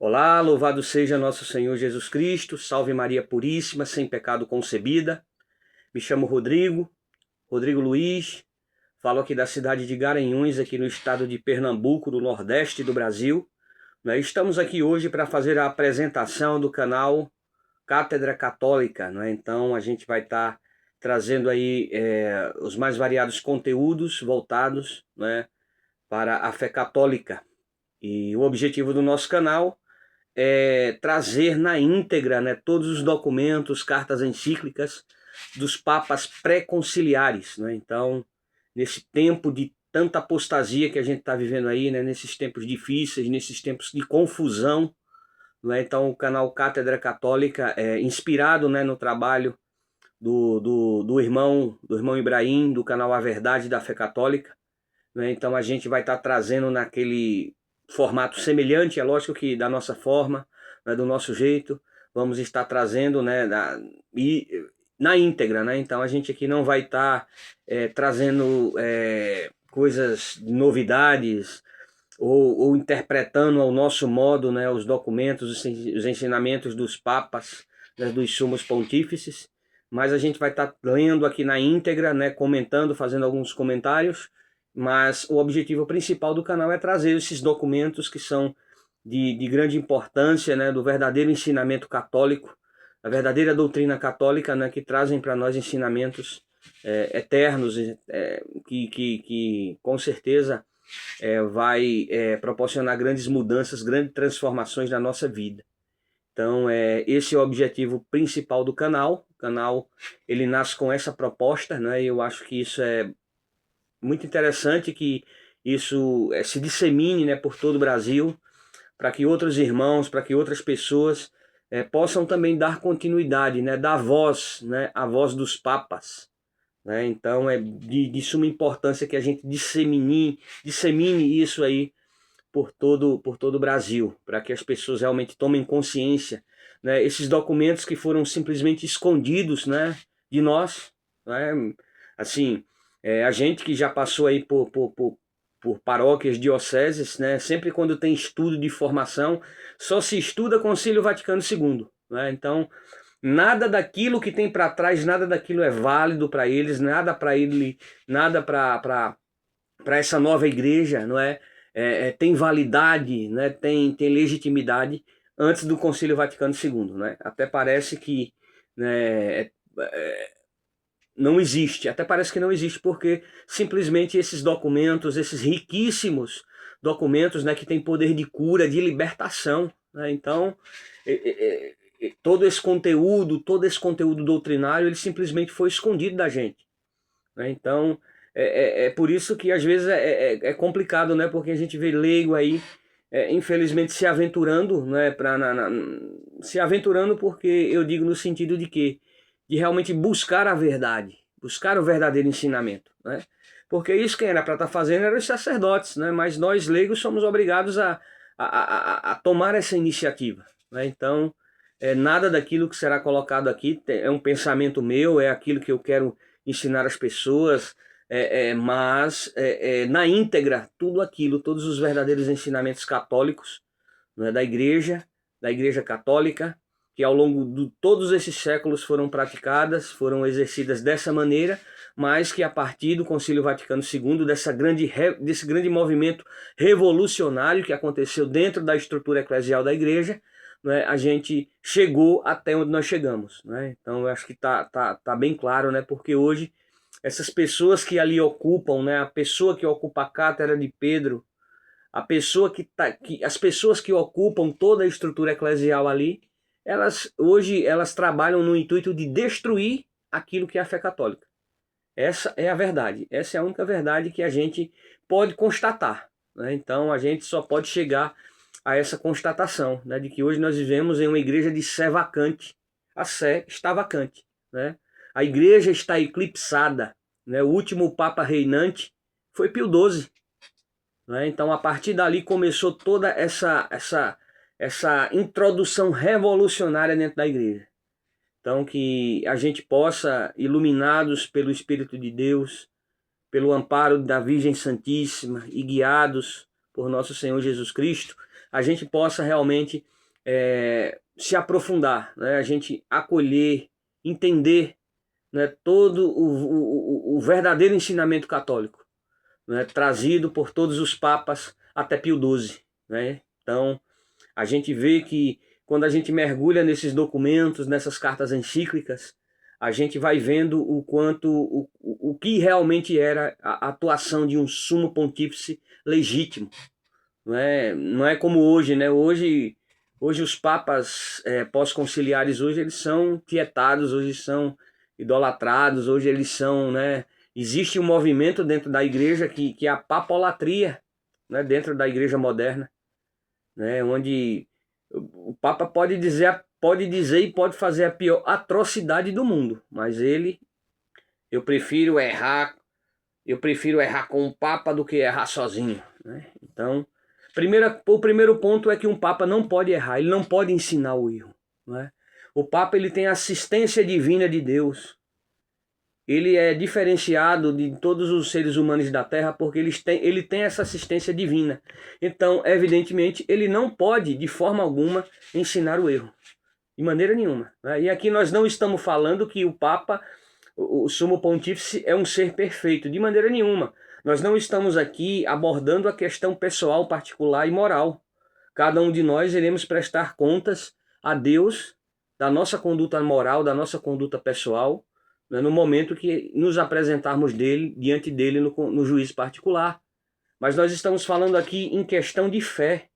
Olá, louvado seja nosso Senhor Jesus Cristo, salve Maria Puríssima, sem pecado concebida. Me chamo Rodrigo Luiz, falo aqui da cidade de Garanhuns, aqui no estado de Pernambuco, no nordeste do Brasil. Estamos aqui hoje para fazer a apresentação do canal Cátedra Católica. Então a gente vai estar trazendo aí os mais variados conteúdos voltados para a fé católica. E o objetivo do nosso canal trazer na íntegra todos os documentos, cartas encíclicas dos papas pré-conciliares. Então, nesse tempo de tanta apostasia que a gente está vivendo aí, nesses tempos difíceis, nesses tempos de confusão, então o canal Cátedra Católica é inspirado no trabalho do irmão Ibrahim, do canal A Verdade da Fé Católica. Então a gente vai estar trazendo naquele formato semelhante, é lógico que da nossa forma, do nosso jeito, vamos estar trazendo na íntegra. Então a gente aqui não vai estar trazendo coisas, novidades, ou interpretando ao nosso modo os documentos, os ensinamentos dos papas, dos sumos pontífices, mas a gente vai estar lendo aqui na íntegra, comentando, fazendo alguns comentários. Mas o objetivo principal do canal é trazer esses documentos que são de grande importância, do verdadeiro ensinamento católico, a verdadeira doutrina católica, que trazem para nós ensinamentos eternos, que com certeza vai proporcionar grandes mudanças, grandes transformações na nossa vida. Então esse é o objetivo principal do canal. O canal ele nasce com essa proposta, e eu acho que isso é muito interessante, que isso se dissemine por todo o Brasil, para que outros irmãos, para que outras pessoas possam também dar continuidade, dar voz, à voz dos papas. Então é de suma importância que a gente dissemine isso aí por todo o Brasil, para que as pessoas realmente tomem consciência, esses documentos que foram simplesmente escondidos de nós, assim. A gente que já passou aí por paróquias, dioceses, sempre quando tem estudo de formação, só se estuda Concílio Vaticano II. Então, nada daquilo que tem para trás, nada daquilo é válido para eles, nada para essa nova igreja, tem validade, tem legitimidade antes do Concílio Vaticano II. Até parece que não existe, até parece que não existe, porque simplesmente esses documentos, esses riquíssimos documentos, que têm poder de cura, de libertação, então todo esse conteúdo doutrinário, ele simplesmente foi escondido da gente, então é por isso que às vezes é complicado, porque a gente vê leigo aí, infelizmente se aventurando, se aventurando, porque eu digo no sentido de que de realmente buscar a verdade, buscar o verdadeiro ensinamento, porque isso quem era para estar fazendo eram os sacerdotes, mas nós leigos somos obrigados a tomar essa iniciativa, então nada daquilo que será colocado aqui é um pensamento meu, é aquilo que eu quero ensinar às pessoas, mas na íntegra tudo aquilo, todos os verdadeiros ensinamentos católicos, da igreja católica, que ao longo de todos esses séculos foram praticadas, foram exercidas dessa maneira, mas que a partir do Concílio Vaticano II, desse grande movimento revolucionário que aconteceu dentro da estrutura eclesial da igreja, a gente chegou até onde nós chegamos. Então eu acho que tá bem claro, porque hoje essas pessoas que ali ocupam, a pessoa que ocupa a cátedra de Pedro, as pessoas que ocupam toda a estrutura eclesial ali, hoje elas trabalham no intuito de destruir aquilo que é a fé católica. Essa é a verdade, essa é a única verdade que a gente pode constatar. Então a gente só pode chegar a essa constatação, de que hoje nós vivemos em uma igreja de sé vacante. A sé está vacante. A igreja está eclipsada. O último Papa reinante foi Pio XII. Então a partir dali começou toda essa introdução revolucionária dentro da igreja. Então que a gente possa, iluminados pelo Espírito de Deus, pelo amparo da Virgem Santíssima e guiados por nosso Senhor Jesus Cristo, a gente possa realmente se aprofundar, né? A gente acolher, entender, né, todo o verdadeiro ensinamento católico, né, trazido por todos os papas até Pio XII. Né? Então, a gente vê que quando a gente mergulha nesses documentos, nessas cartas encíclicas, a gente vai vendo o quanto, o que realmente era a atuação de um sumo pontífice legítimo. Não é como hoje, né? Hoje os papas pós-conciliares, hoje eles são tietados, hoje são idolatrados, hoje eles são, né? Existe um movimento dentro da igreja que é a papolatria, né? Dentro da igreja moderna, né? Onde o Papa pode dizer e pode fazer a pior atrocidade do mundo, mas eu prefiro errar com o Papa do que errar sozinho, né? Então, o primeiro ponto é que um Papa não pode errar, ele não pode ensinar o erro, né? O Papa, ele tem assistência divina de Deus. Ele é diferenciado de todos os seres humanos da Terra porque ele tem essa assistência divina. Então, evidentemente, ele não pode, de forma alguma, ensinar o erro. De maneira nenhuma. Né? E aqui nós não estamos falando que o Papa, o Sumo Pontífice, é um ser perfeito. De maneira nenhuma. Nós não estamos aqui abordando a questão pessoal, particular e moral. Cada um de nós iremos prestar contas a Deus da nossa conduta moral, da nossa conduta pessoal, né, no momento que nos apresentarmos diante dele no juízo particular. Mas nós estamos falando aqui em questão de fé,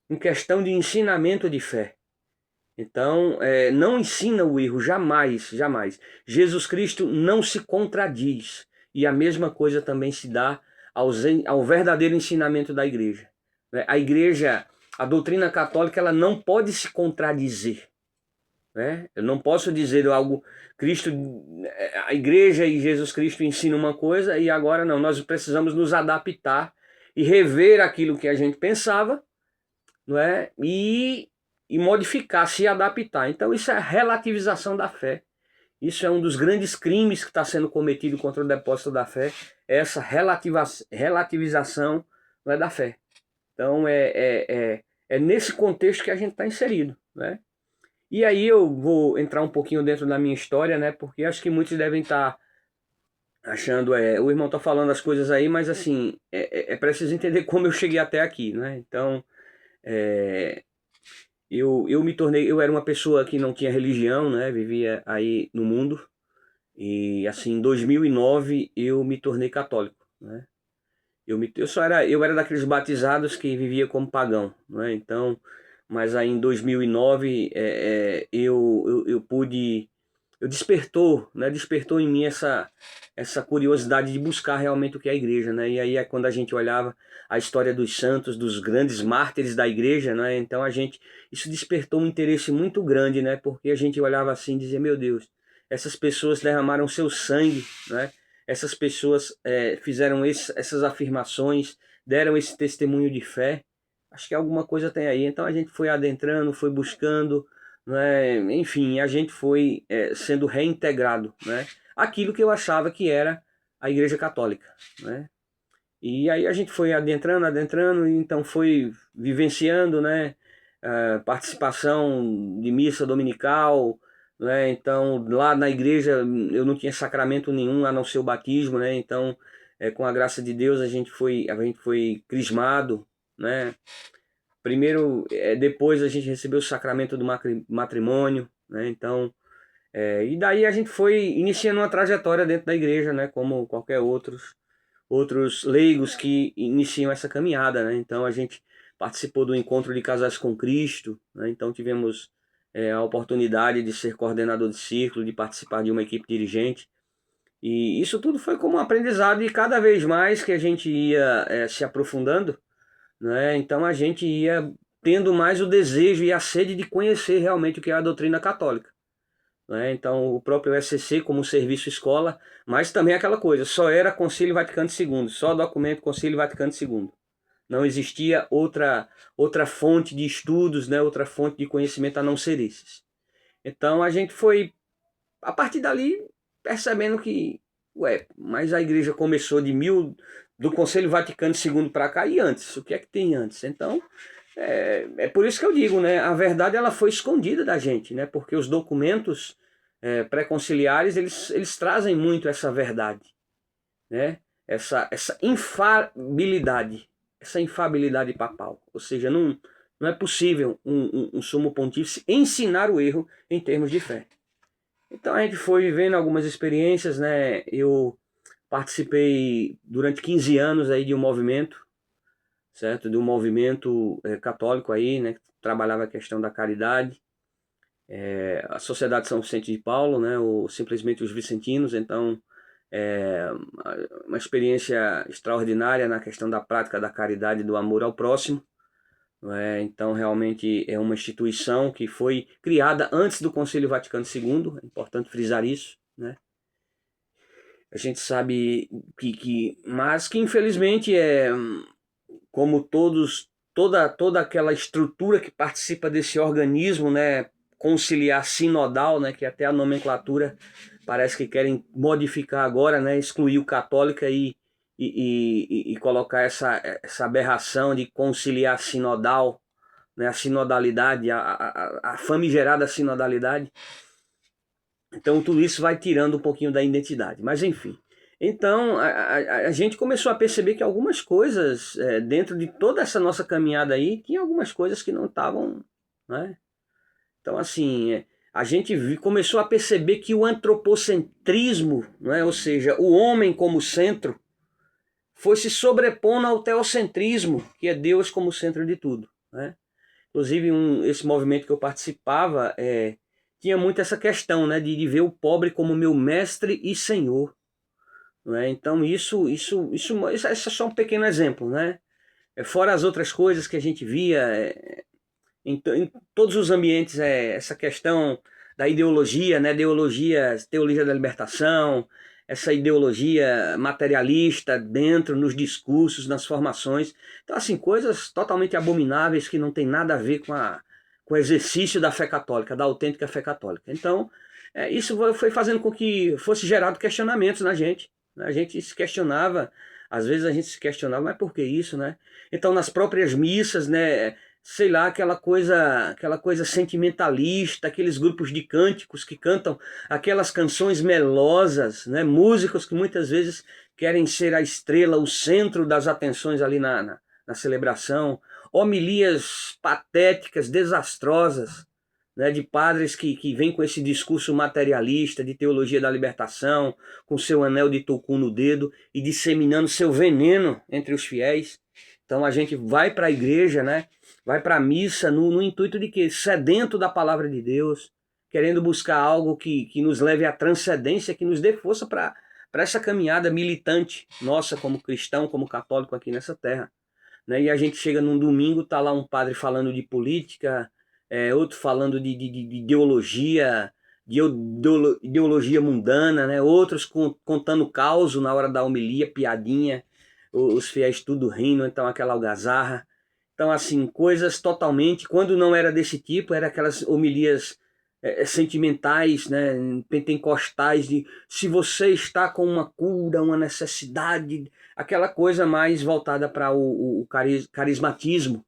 em questão de ensinamento de fé. Então, não ensina o erro, jamais, jamais. Jesus Cristo não se contradiz. E a mesma coisa também se dá ao verdadeiro ensinamento da igreja. A igreja, a doutrina católica, ela não pode se contradizer. Né? Eu não posso dizer algo, a igreja e Jesus Cristo ensinam uma coisa e agora não, nós precisamos nos adaptar e rever aquilo que a gente pensava, não é? E modificar, se adaptar. Então isso é a relativização da fé. Isso é um dos grandes crimes que está sendo cometido contra o depósito da fé, essa relativização, não é, da fé. Então é nesse contexto que a gente está inserido, né? E aí eu vou entrar um pouquinho dentro da minha história, né? Porque acho que muitos devem estar achando, o irmão tá falando as coisas aí, mas assim, é preciso entender como eu cheguei até aqui, né? Então, eu me tornei, eu era uma pessoa que não tinha religião, né? Vivia aí no mundo. E assim, em 2009 eu me tornei católico, né? Eu era daqueles batizados que vivia como pagão, né? Então, mas aí em 2009 eu pude, despertou em mim essa curiosidade de buscar realmente o que é a igreja, né? E aí é quando a gente olhava a história dos santos, dos grandes mártires da igreja, né? Então isso despertou um interesse muito grande, né? Porque a gente olhava assim e dizia, meu Deus, essas pessoas derramaram seu sangue, né? Essas pessoas fizeram essas afirmações, deram esse testemunho de fé. Acho que alguma coisa tem aí. Então a gente foi adentrando, foi buscando, né? Enfim, a gente foi sendo reintegrado, né? Aquilo que eu achava que era a Igreja Católica, né? E aí a gente foi adentrando, e então foi vivenciando, né? Participação de missa dominical, né? Então lá na igreja eu não tinha sacramento nenhum a não ser o batismo, né? Então com a graça de Deus a gente foi crismado, né? Primeiro, depois a gente recebeu o sacramento do matrimônio, né? Então, e daí a gente foi iniciando uma trajetória dentro da igreja, né? Como qualquer outros leigos que iniciam essa caminhada, né? Então a gente participou do encontro de casais com Cristo, né? Então tivemos a oportunidade de ser coordenador de círculo, de participar de uma equipe dirigente. E isso tudo foi como um aprendizado, e cada vez mais que a gente ia se aprofundando, né? Então a gente ia tendo mais o desejo e a sede de conhecer realmente o que é a doutrina católica, né? Então o próprio SCC como serviço escola, mas também aquela coisa, só era Concílio Vaticano II, só documento Concílio Vaticano II. Não existia outra fonte de estudos, né? Outra fonte de conhecimento a não ser esses. Então a gente foi, a partir dali, percebendo que, mas a igreja começou do Concílio Vaticano II para cá, e antes? O que é que tem antes? Então, É por isso que eu digo, né? A verdade ela foi escondida da gente, né? Porque os documentos pré-conciliares eles trazem muito essa verdade, né? Essa infabilidade papal. Ou seja, não é possível um sumo pontífice ensinar o erro em termos de fé. Então a gente foi vivendo algumas experiências, né? Eu participei durante 15 anos aí de um movimento, certo? De um movimento católico aí, né? Que trabalhava a questão da caridade. A Sociedade São Vicente de Paulo, né? Ou simplesmente os Vicentinos. Então, é uma experiência extraordinária na questão da prática da caridade e do amor ao próximo. Então, realmente é uma instituição que foi criada antes do Concílio Vaticano II, é importante frisar isso, né? A gente sabe mas que infelizmente como toda aquela estrutura que participa desse organismo, né, conciliar sinodal, né, que até a nomenclatura parece que querem modificar agora, né, excluir o católica e colocar essa aberração de conciliar sinodal, né, a sinodalidade, a famigerada sinodalidade. Então tudo isso vai tirando um pouquinho da identidade, mas enfim. Então a gente começou a perceber que algumas coisas, dentro de toda essa nossa caminhada aí, tinha algumas coisas que não estavam, né? Então assim, a gente começou a perceber que o antropocentrismo, né? Ou seja, o homem como centro, foi se sobrepondo ao teocentrismo, que é Deus como centro de tudo, né? Inclusive esse movimento que eu participava tinha muito essa questão, né, de ver o pobre como meu mestre e senhor. Né? Então isso é só um pequeno exemplo, né? Fora as outras coisas que a gente via em todos os ambientes, essa questão da ideologia, né? Teologia da libertação, essa ideologia materialista dentro, nos discursos, nas formações. Então, assim, coisas totalmente abomináveis que não tem nada a ver com o exercício da fé católica, da autêntica fé católica. Então, isso foi fazendo com que fosse gerado questionamentos na gente. A gente se questionava, às vezes a gente se questionava, mas por que isso, né? Então, nas próprias missas, né? Sei lá, aquela coisa sentimentalista, aqueles grupos de cânticos que cantam aquelas canções melosas, né? Músicos que muitas vezes querem ser a estrela, o centro das atenções ali na celebração, homilias patéticas, desastrosas, né? De padres que vêm com esse discurso materialista de teologia da libertação, com seu anel de Tocum no dedo e disseminando seu veneno entre os fiéis. Então a gente vai para a igreja, né? Vai para a missa no intuito de quê? Sedento da palavra de Deus, querendo buscar algo que nos leve à transcendência, que nos dê força para essa caminhada militante nossa como cristão, como católico aqui nessa terra. Né? E a gente chega num domingo, tá lá um padre falando de política, outro falando de ideologia, ideologia mundana, né? Outros contando caos na hora da homilia, piadinha, os fiéis tudo rindo, então aquela algazarra. Então, assim, coisas totalmente, quando não era desse tipo, era aquelas homilias sentimentais, né, pentecostais, de se você está com uma cura, uma necessidade, aquela coisa mais voltada para o carismatismo.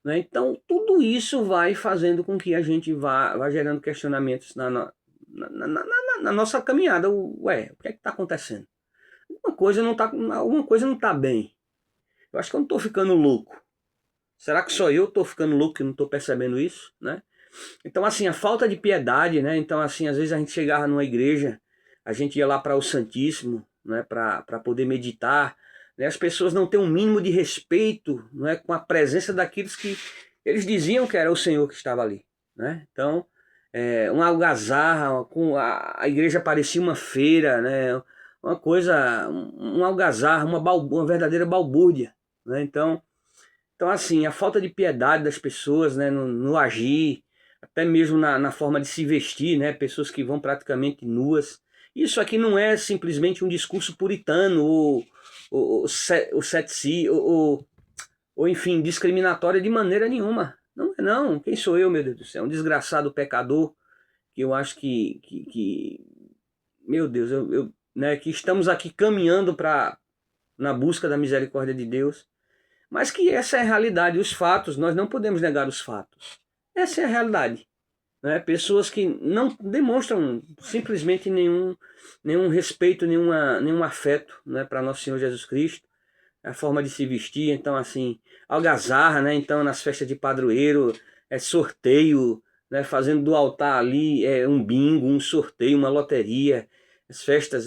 Né? Então, tudo isso vai fazendo com que a gente vá gerando questionamentos na nossa caminhada. Ué, o que é que está acontecendo? Alguma coisa não está bem. Eu acho que eu não estou ficando louco. Será que só eu estou ficando louco que não estou percebendo isso, né? Então, assim, a falta de piedade, né? Então, assim, às vezes a gente chegava numa igreja, a gente ia lá para o Santíssimo, né? Para poder meditar, né? As pessoas não têm um mínimo de respeito, né? Com a presença daqueles que eles diziam que era o Senhor que estava ali, né? Então, uma algazarra, a igreja parecia uma feira, né? Uma coisa, um algazarra, uma verdadeira balbúrdia, né? Então, assim, a falta de piedade das pessoas, né, no agir, até mesmo na forma de se vestir, né, pessoas que vão praticamente nuas. Isso aqui não é simplesmente um discurso puritano ou enfim, discriminatório de maneira nenhuma. Não é não. Quem sou eu, meu Deus do céu? Um desgraçado pecador que eu acho que meu Deus, né, que estamos aqui caminhando na busca da misericórdia de Deus. mas que essa é a realidade, os fatos, nós não podemos negar os fatos. Essa é a realidade. Né? Pessoas que não demonstram simplesmente nenhum respeito, nenhum afeto, né, para nosso Senhor Jesus Cristo, a forma de se vestir, então assim, algazarra, né, então nas festas de padroeiro, sorteio, né, fazendo do altar ali um bingo, um sorteio, uma loteria, as festas,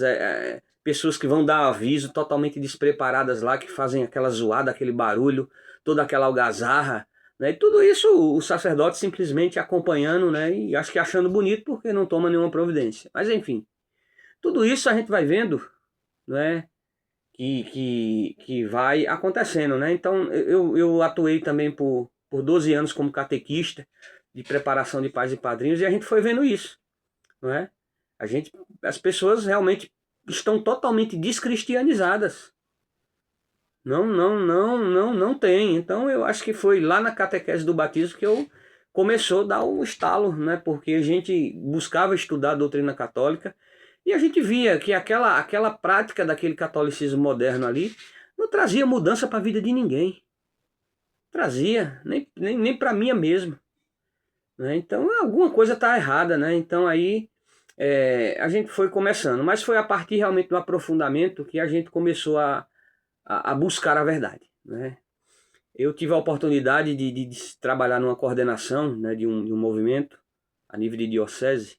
pessoas que vão dar aviso totalmente despreparadas lá, que fazem aquela zoada, aquele barulho, toda aquela algazarra, né, e tudo isso o sacerdote simplesmente acompanhando, né, e acho que achando bonito porque não toma nenhuma providência. Mas enfim, tudo isso a gente vai vendo, né, que vai acontecendo, né? Então eu atuei também por 12 anos como catequista de preparação de pais e padrinhos e a gente foi vendo isso, não é? As pessoas realmente estão totalmente descristianizadas. Não tem. Então eu acho que foi lá na catequese do batismo que eu começou a dar o estalo, né? Porque a gente buscava estudar a doutrina católica e a gente via que aquela prática daquele catolicismo moderno ali não trazia mudança para a vida de ninguém. Trazia, nem para mim mesmo. Né? Então alguma coisa está errada, né? Então aí a gente foi começando. Mas foi a partir realmente do aprofundamento que a gente começou a buscar a verdade. Né? Eu tive a oportunidade de trabalhar numa coordenação, né, de um movimento a nível de diocese.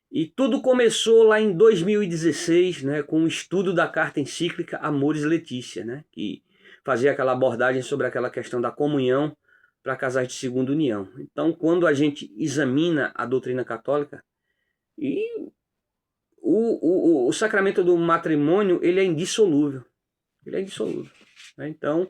E tudo começou lá em 2016, né, com o estudo da carta encíclica Amoris Laetitia, né, que fazia aquela abordagem sobre aquela questão da comunhão para casais de segunda união. Então, quando a gente examina a doutrina católica, e o sacramento do matrimônio, ele é indissolúvel. Ele é indissolúvel. Né? Então,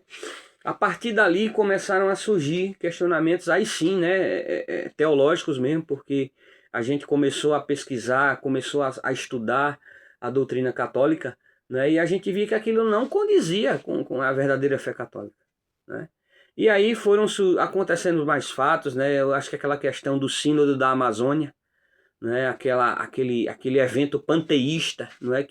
a partir dali começaram a surgir questionamentos, aí sim, né, teológicos mesmo, porque a gente começou a pesquisar, começou a estudar a doutrina católica, né, e a gente via que aquilo não condizia com a verdadeira fé católica. Né? E aí foram acontecendo mais fatos, né, eu acho que aquela questão do sínodo da Amazônia, né, aquele evento panteísta, não é,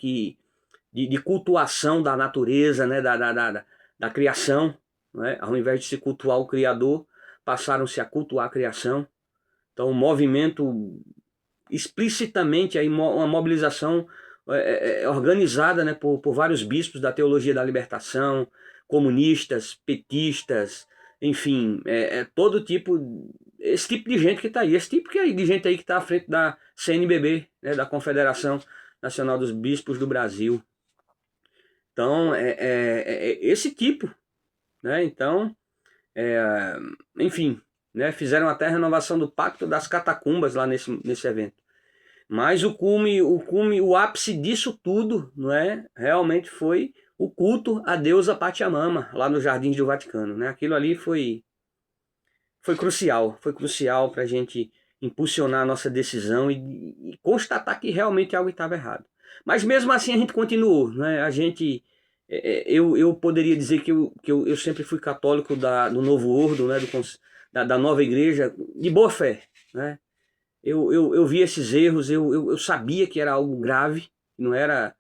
de cultuação da natureza, né, da criação, né, ao invés de se cultuar o Criador, passaram-se a cultuar a criação. Então, um movimento explicitamente, aí, uma mobilização organizada, né, por vários bispos da teologia da libertação, comunistas, petistas, enfim, todo tipo, esse tipo de gente que está aí, esse tipo de gente aí que está à frente da CNBB, né, da Confederação Nacional dos Bispos do Brasil. Então, esse tipo, né? Então, enfim, né? Fizeram até a renovação do Pacto das Catacumbas lá nesse evento. Mas o ápice disso tudo, não é? Realmente foi o culto à deusa Pachamama, lá nos Jardins do Vaticano, né? Aquilo ali foi crucial para a gente impulsionar a nossa decisão e constatar que realmente algo estava errado. Mas mesmo assim a gente continuou, né? Eu poderia dizer que eu sempre fui católico do Novo Ordo, né? Da nova igreja, de boa fé, né? Eu vi esses erros, eu sabia que era algo grave, não era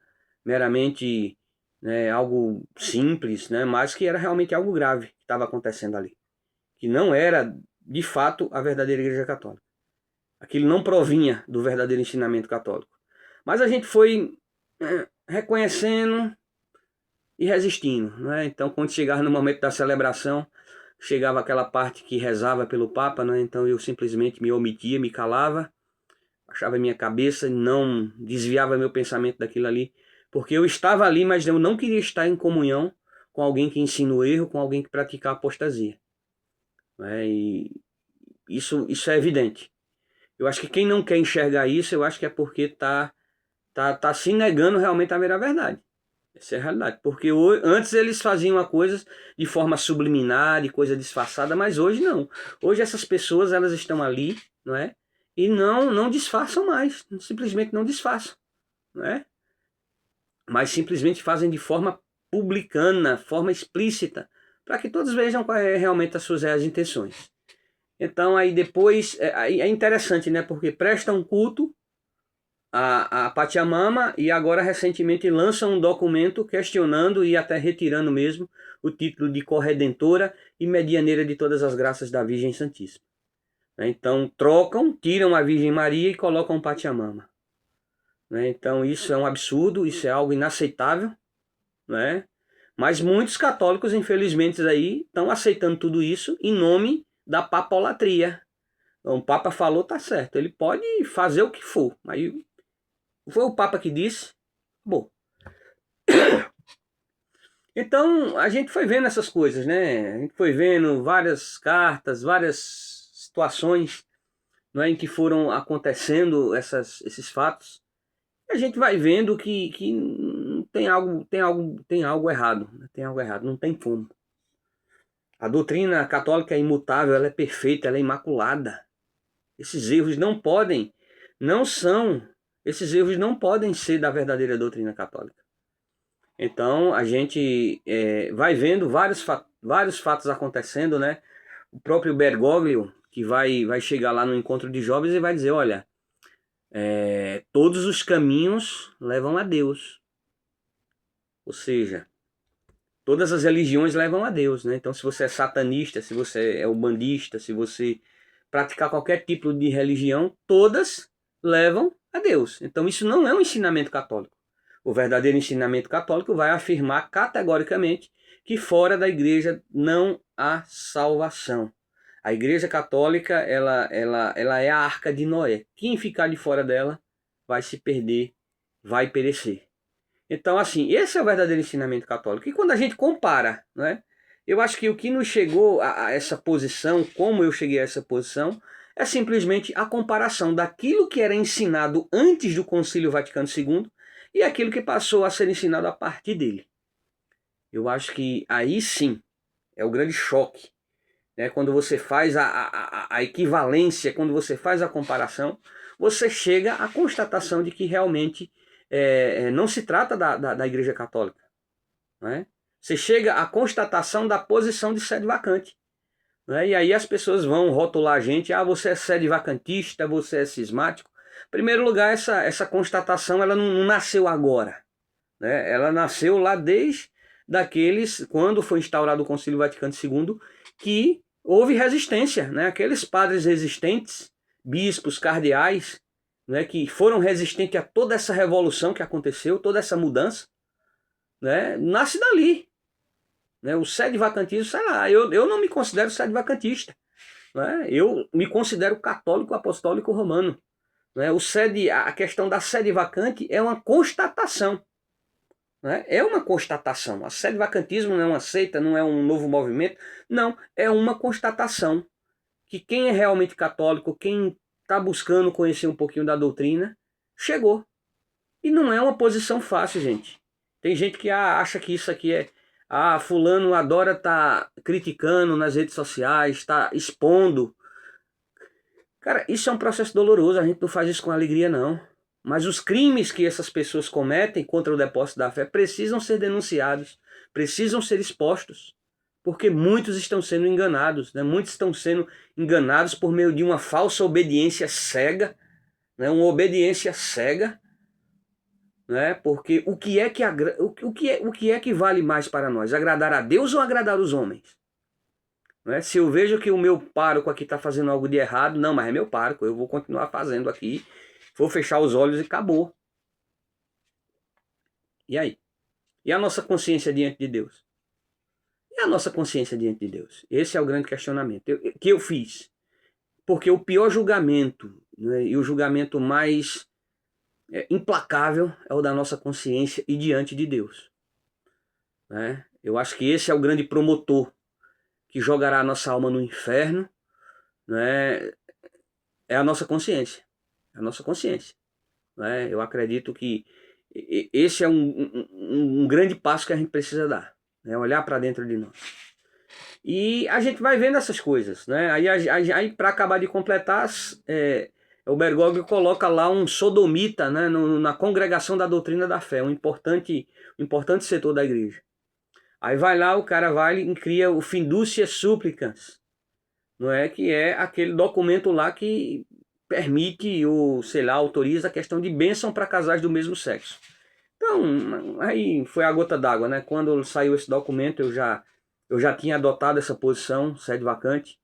meramente, né, algo simples, né? Mas que era realmente algo grave que estava acontecendo ali. Que não era, de fato, a verdadeira igreja católica. Aquilo não provinha do verdadeiro ensinamento católico. Mas a gente foi reconhecendo e resistindo. Né? Então, quando chegava no momento da celebração, chegava aquela parte que rezava pelo Papa, né? Então eu simplesmente me omitia, me calava, baixava minha cabeça, não desviava meu pensamento daquilo ali, porque eu estava ali, mas eu não queria estar em comunhão com alguém que ensina o erro, com alguém que pratica a apostasia. Né? E isso é evidente. Eu acho que quem não quer enxergar isso, eu acho que é porque está se negando realmente a ver a verdade. Essa é a realidade. Porque antes eles faziam a coisas de forma subliminar, de coisa disfarçada, mas hoje não. Hoje essas pessoas, elas estão ali, não é? E não disfarçam mais. Simplesmente não disfarçam, não é? Mas simplesmente fazem de forma publicana, forma explícita, para que todos vejam qual é realmente as suas reais intenções. Então aí depois, é interessante, né? Porque prestam culto a Pachamama, e agora recentemente lança um documento questionando e até retirando mesmo o título de corredentora e medianeira de todas as graças da Virgem Santíssima. Então tiram a Virgem Maria e colocam Pachamama. Então isso é um absurdo, isso é algo inaceitável, né? Mas muitos católicos, infelizmente, aí estão aceitando tudo isso em nome da papolatria. Então, o Papa falou, tá certo, ele pode fazer o que for. Aí foi o Papa que disse, bom. Então a gente foi vendo essas coisas, né? A gente foi vendo várias cartas, várias situações, não é, em que foram acontecendo esses fatos. E a gente vai vendo que tem algo errado, né? Tem algo errado, não tem como. A doutrina católica é imutável, ela é perfeita, ela é imaculada. Esses erros esses erros não podem ser da verdadeira doutrina católica. Então a gente vai vendo vários fatos acontecendo, né? O próprio Bergoglio, que vai chegar lá no encontro de jovens e vai dizer, olha, todos os caminhos levam a Deus. Ou seja, todas as religiões levam a Deus, né? Então se você é satanista, se você é umbandista, se você praticar qualquer tipo de religião, todas levam a Deus. Então isso não é um ensinamento católico. O verdadeiro ensinamento católico vai afirmar categoricamente que fora da igreja não há salvação. A igreja católica ela é a arca de Noé. Quem ficar de fora dela vai se perder, vai perecer. Então, assim, esse é o verdadeiro ensinamento católico. E quando a gente compara, né, eu acho que o que nos chegou a essa posição, como eu cheguei a essa posição, é simplesmente a comparação daquilo que era ensinado antes do Concílio Vaticano II e aquilo que passou a ser ensinado a partir dele. Eu acho que aí sim é o grande choque, né? Quando você faz a equivalência, quando você faz a comparação, você chega à constatação de que realmente não se trata da Igreja Católica, né? Você chega à constatação da posição de sede vacante, né? E aí as pessoas vão rotular a gente, você é sede vacantista, você é cismático. Em primeiro lugar, essa constatação ela não nasceu agora, né? Ela nasceu lá desde quando foi instaurado o Concílio Vaticano II, que houve resistência, né? Aqueles padres resistentes, bispos, cardeais, né? Que foram resistentes a toda essa revolução que aconteceu, toda essa mudança, né? Nasce dali, né? O sede vacantismo, sei lá, eu não me considero sede vacantista, né? Eu me considero católico apostólico romano, né? A questão da sede vacante é uma constatação, né? É uma constatação. A sede vacantismo não é uma seita, não é um novo movimento, não, é uma constatação que quem é realmente católico, quem está buscando conhecer um pouquinho da doutrina, chegou. E não é uma posição fácil, gente. Tem gente que acha que isso aqui fulano adora estar criticando nas redes sociais, está expondo. Cara, isso é um processo doloroso, a gente não faz isso com alegria não. Mas os crimes que essas pessoas cometem contra o depósito da fé precisam ser denunciados, precisam ser expostos, porque muitos estão sendo enganados, né? Muitos estão sendo enganados por meio de uma falsa obediência cega, né? Uma obediência cega, né? Porque o que é que vale mais para nós? Agradar a Deus ou agradar os homens? Né? Se eu vejo que o meu pároco aqui está fazendo algo de errado, não, mas é meu pároco, eu vou continuar fazendo aqui, vou fechar os olhos e acabou. E aí? E a nossa consciência diante de Deus? E a nossa consciência diante de Deus? Esse é o grande questionamento que eu fiz. Porque o pior julgamento, né, e o julgamento mais implacável é o da nossa consciência e diante de Deus. Né? Eu acho que esse é o grande promotor que jogará a nossa alma no inferno, né? É a nossa consciência. A nossa consciência. Né? Eu acredito que esse é um grande passo que a gente precisa dar. Né? Olhar para dentro de nós. E a gente vai vendo essas coisas. Né? Aí para acabar de completar, o Bergoglio coloca lá um sodomita, né, na congregação da doutrina da fé, um importante setor da igreja. Aí vai lá, o cara vai e cria o Fiducia Supplicans, não é? Que é aquele documento lá que permite ou, sei lá, autoriza a questão de bênção para casais do mesmo sexo. Então, aí foi a gota d'água, né? Quando saiu esse documento, eu já tinha adotado essa posição, sede vacante,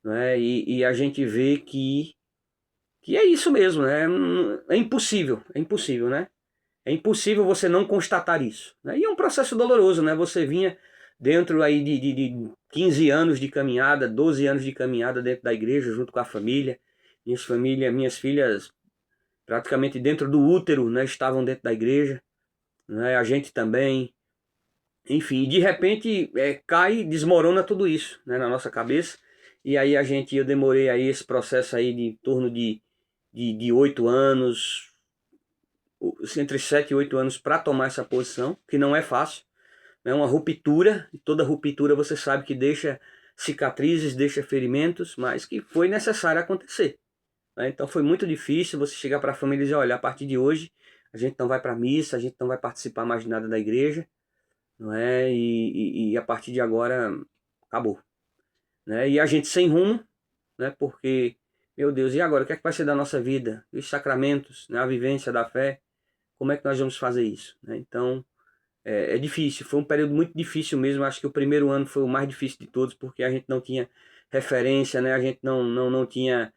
né? E a gente vê que é isso mesmo, né? É impossível, né? É impossível você não constatar isso, né? E é um processo doloroso, né? Você vinha dentro aí de 15 anos de caminhada, 12 anos de caminhada dentro da igreja, junto com a família. Minhas filhas, praticamente dentro do útero, né? Estavam dentro da igreja, né? A gente também. Enfim, de repente cai, desmorona tudo isso, né? Na nossa cabeça. E aí eu demorei aí esse processo aí de em torno de 8 anos, entre 7 e 8 anos para tomar essa posição, que não é fácil. É uma ruptura, e toda ruptura você sabe que deixa cicatrizes, deixa ferimentos, mas que foi necessário acontecer, né? Então foi muito difícil você chegar para a família e dizer, olha, a partir de hoje a gente não vai para a missa, a gente não vai participar mais de nada da igreja, não é? E a partir de agora acabou, né? E a gente sem rumo, né? Porque, meu Deus, e agora? O que é que vai ser da nossa vida? Os sacramentos, né? A vivência da fé, como é que nós vamos fazer isso, né? Então é difícil, foi um período muito difícil mesmo. Acho que o primeiro ano foi o mais difícil de todos, porque a gente não tinha referência, né? A gente não tinha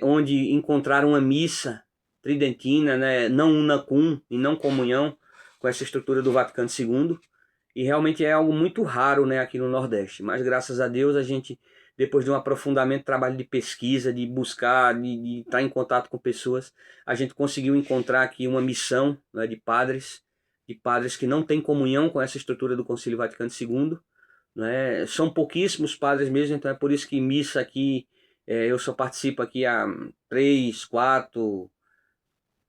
onde encontrar uma missa tridentina, né? Não unacum e não comunhão, com essa estrutura do Vaticano II. E realmente é algo muito raro, né, aqui no Nordeste. Mas graças a Deus a gente, depois de um aprofundamento, trabalho de pesquisa, de buscar, de estar em contato com pessoas, a gente conseguiu encontrar aqui uma missão, né, de padres que não têm comunhão com essa estrutura do Concílio Vaticano II, né? São pouquíssimos padres mesmo, então é por isso que missa aqui, eu só participo aqui há 3, 4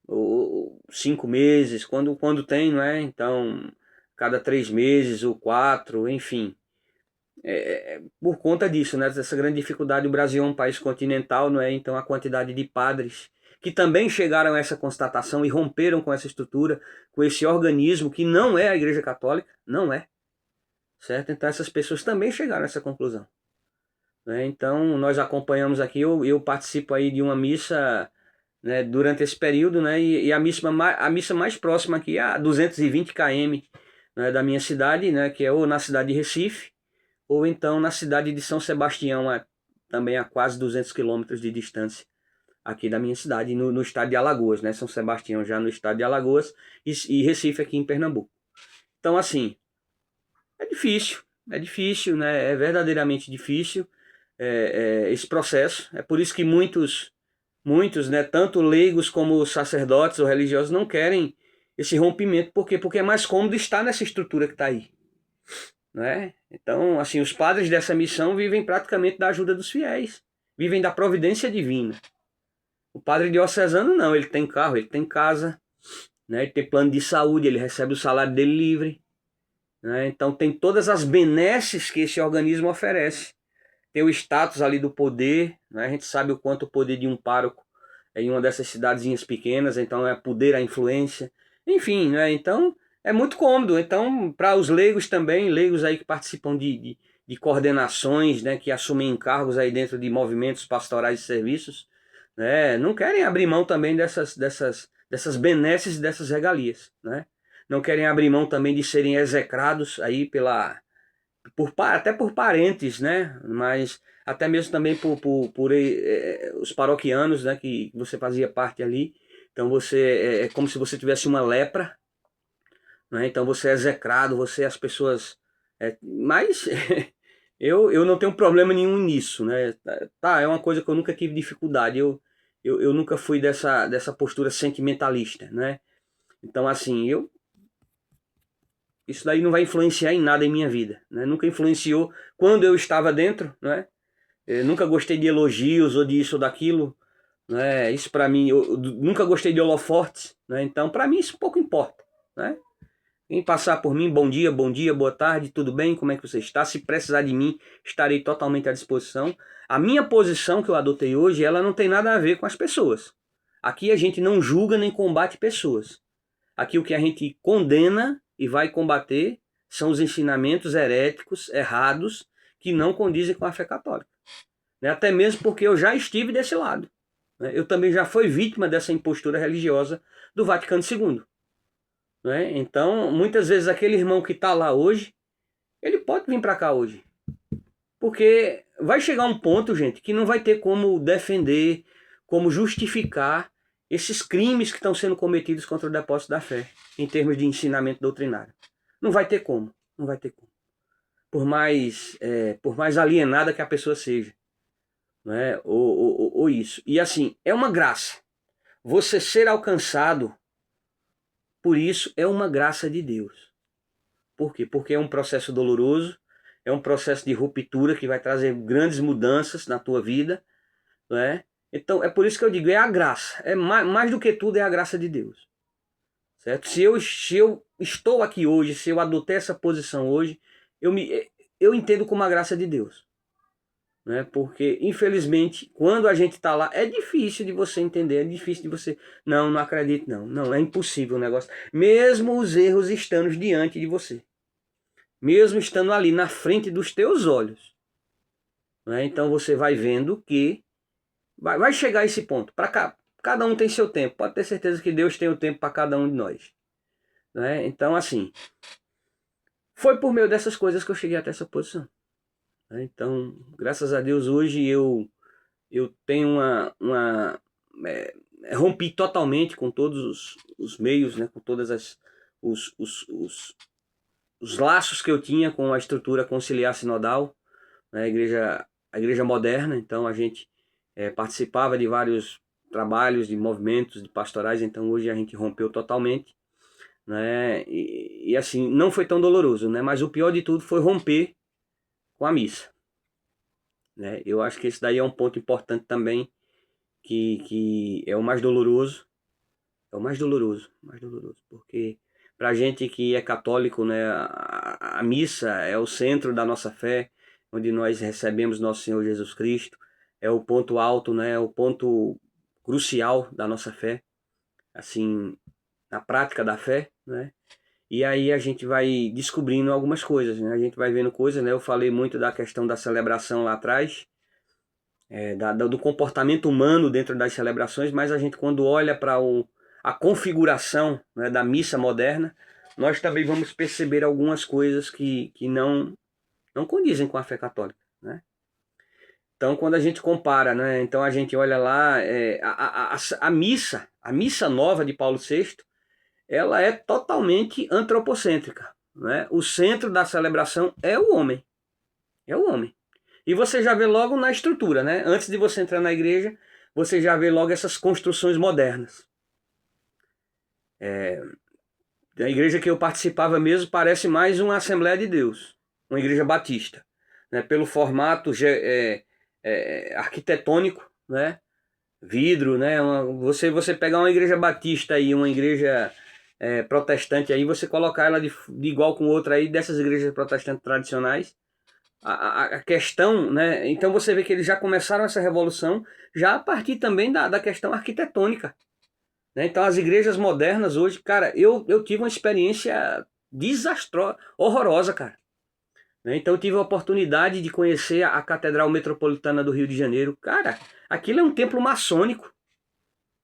ou 5 meses, quando tem, não é? Então, cada 3 meses ou 4, enfim. Por conta disso, né? Dessa grande dificuldade, o Brasil é um país continental, não é? Então a quantidade de padres que também chegaram a essa constatação e romperam com essa estrutura, com esse organismo que não é a Igreja Católica, não é, certo? Então essas pessoas também chegaram a essa conclusão, né? Então nós acompanhamos aqui, eu participo aí de uma missa, né, durante esse período, né? E a missa mais próxima aqui é a 220 km, né, da minha cidade, né? Que é ou na cidade de Recife, ou então na cidade de São Sebastião, também a quase 200 quilômetros de distância aqui da minha cidade, no estado de Alagoas, né? São Sebastião já no estado de Alagoas e Recife aqui em Pernambuco. Então, assim, é difícil, né? É verdadeiramente difícil esse processo. É por isso que muitos, né, tanto leigos como sacerdotes ou religiosos não querem esse rompimento. Por quê? Porque é mais cômodo estar nessa estrutura que está aí, né? Então, assim, os padres dessa missão vivem praticamente da ajuda dos fiéis, vivem da providência divina. O padre diocesano não, ele tem carro, ele tem casa, né? Ele tem plano de saúde, ele recebe o salário dele livre, né? Então tem todas as benesses que esse organismo oferece. Tem o status ali do poder, né? A gente sabe o quanto o poder de um pároco em uma dessas cidadezinhas pequenas, então é poder, a influência, enfim, né? Então é muito cômodo. Então, para os leigos também, leigos aí que participam de coordenações, né, que assumem encargos aí dentro de movimentos pastorais e serviços, né, não querem abrir mão também dessas benesses e dessas regalias, né? Não querem abrir mão também de serem execrados aí até por parentes, né? Mas até mesmo também por os paroquianos, né? Que você fazia parte ali. Então você é como se você tivesse uma lepra, né? Então você é execrado, as pessoas. Mas eu não tenho problema nenhum nisso, né? Tá, é uma coisa que eu nunca tive dificuldade. Eu nunca fui dessa postura sentimentalista, né? Então assim, isso daí não vai influenciar em nada em minha vida, né? Nunca influenciou quando eu estava dentro, né? Eu nunca gostei de elogios ou disso ou daquilo, né? Isso para mim, eu nunca gostei de holofotes, né? Então para mim isso pouco importa, né? Quem passar por mim, bom dia, boa tarde, tudo bem? Como é que você está? Se precisar de mim, estarei totalmente à disposição. A minha posição que eu adotei hoje, ela não tem nada a ver com as pessoas. Aqui a gente não julga nem combate pessoas. Aqui o que a gente condena e vai combater são os ensinamentos heréticos, errados, que não condizem com a fé católica, né? Até mesmo porque eu já estive desse lado, né? Eu também já fui vítima dessa impostura religiosa do Vaticano II. Né? Então, muitas vezes aquele irmão que está lá hoje, ele pode vir para cá hoje. Porque vai chegar um ponto, gente, que não vai ter como defender, como justificar esses crimes que estão sendo cometidos contra o depósito da fé, em termos de ensinamento doutrinário. Não vai ter como, não vai ter como. Por mais alienada que a pessoa seja. Né? Ou isso. E assim, é uma graça. Você ser alcançado por isso é uma graça de Deus. Por quê? Porque é um processo doloroso, é um processo de ruptura que vai trazer grandes mudanças na tua vida, né? Então é por isso que eu digo, é a graça. É mais do que tudo, é a graça de Deus. Certo? Se eu estou aqui hoje, se eu adotei essa posição hoje, eu entendo como a graça de Deus. Né? Porque, infelizmente, quando a gente está lá, é difícil de você entender, é difícil de você... Não acredito, não. Não, é impossível o negócio. Mesmo os erros estando diante de você. Mesmo estando ali na frente dos teus olhos. Né? Então você vai vendo que vai chegar a esse ponto. Cada um tem seu tempo. Pode ter certeza que Deus tem o tempo para cada um de nós. Né? Então, assim, foi por meio dessas coisas que eu cheguei até essa posição. Então, graças a Deus, hoje eu tenho rompi totalmente com todos os meios, né, com todas os laços que eu tinha com a estrutura conciliar sinodal, né, a igreja moderna. Então a gente participava de vários trabalhos, de movimentos, de pastorais. Então hoje a gente rompeu totalmente, né, e assim, não foi tão doloroso, né, mas o pior de tudo foi romper com a missa. Né? Eu acho que esse daí é um ponto importante também, que é o mais doloroso. É o mais doloroso, porque pra gente que é católico, né, a missa é o centro da nossa fé, onde nós recebemos nosso Senhor Jesus Cristo, é o ponto alto, né, é o ponto crucial da nossa fé, assim, na prática da fé, né? E aí a gente vai descobrindo algumas coisas, né? A gente vai vendo coisas, né? Eu falei muito da questão da celebração lá atrás, do comportamento humano dentro das celebrações, mas a gente, quando olha para a configuração, né, da missa moderna, nós também vamos perceber algumas coisas que não condizem com a fé católica. Né? Então, quando a gente compara, né, então a gente olha lá, a missa nova de Paulo VI, ela é totalmente antropocêntrica. Né? O centro da celebração é o homem. É o homem. E você já vê logo na estrutura, né? Antes de você entrar na igreja, você já vê logo essas construções modernas. A igreja que eu participava mesmo parece mais uma Assembleia de Deus, uma igreja batista. Né? Pelo formato arquitetônico, né? Vidro, né? Você pegar uma igreja batista e uma igreja protestante aí, você colocar ela de igual com outra aí, dessas igrejas protestantes tradicionais, a questão, né? Então você vê que eles já começaram essa revolução já a partir também da questão arquitetônica. Né? Então as igrejas modernas hoje, cara, eu tive uma experiência desastrosa, horrorosa, cara. Né? Então eu tive a oportunidade de conhecer a Catedral Metropolitana do Rio de Janeiro. Cara, aquilo é um templo maçônico.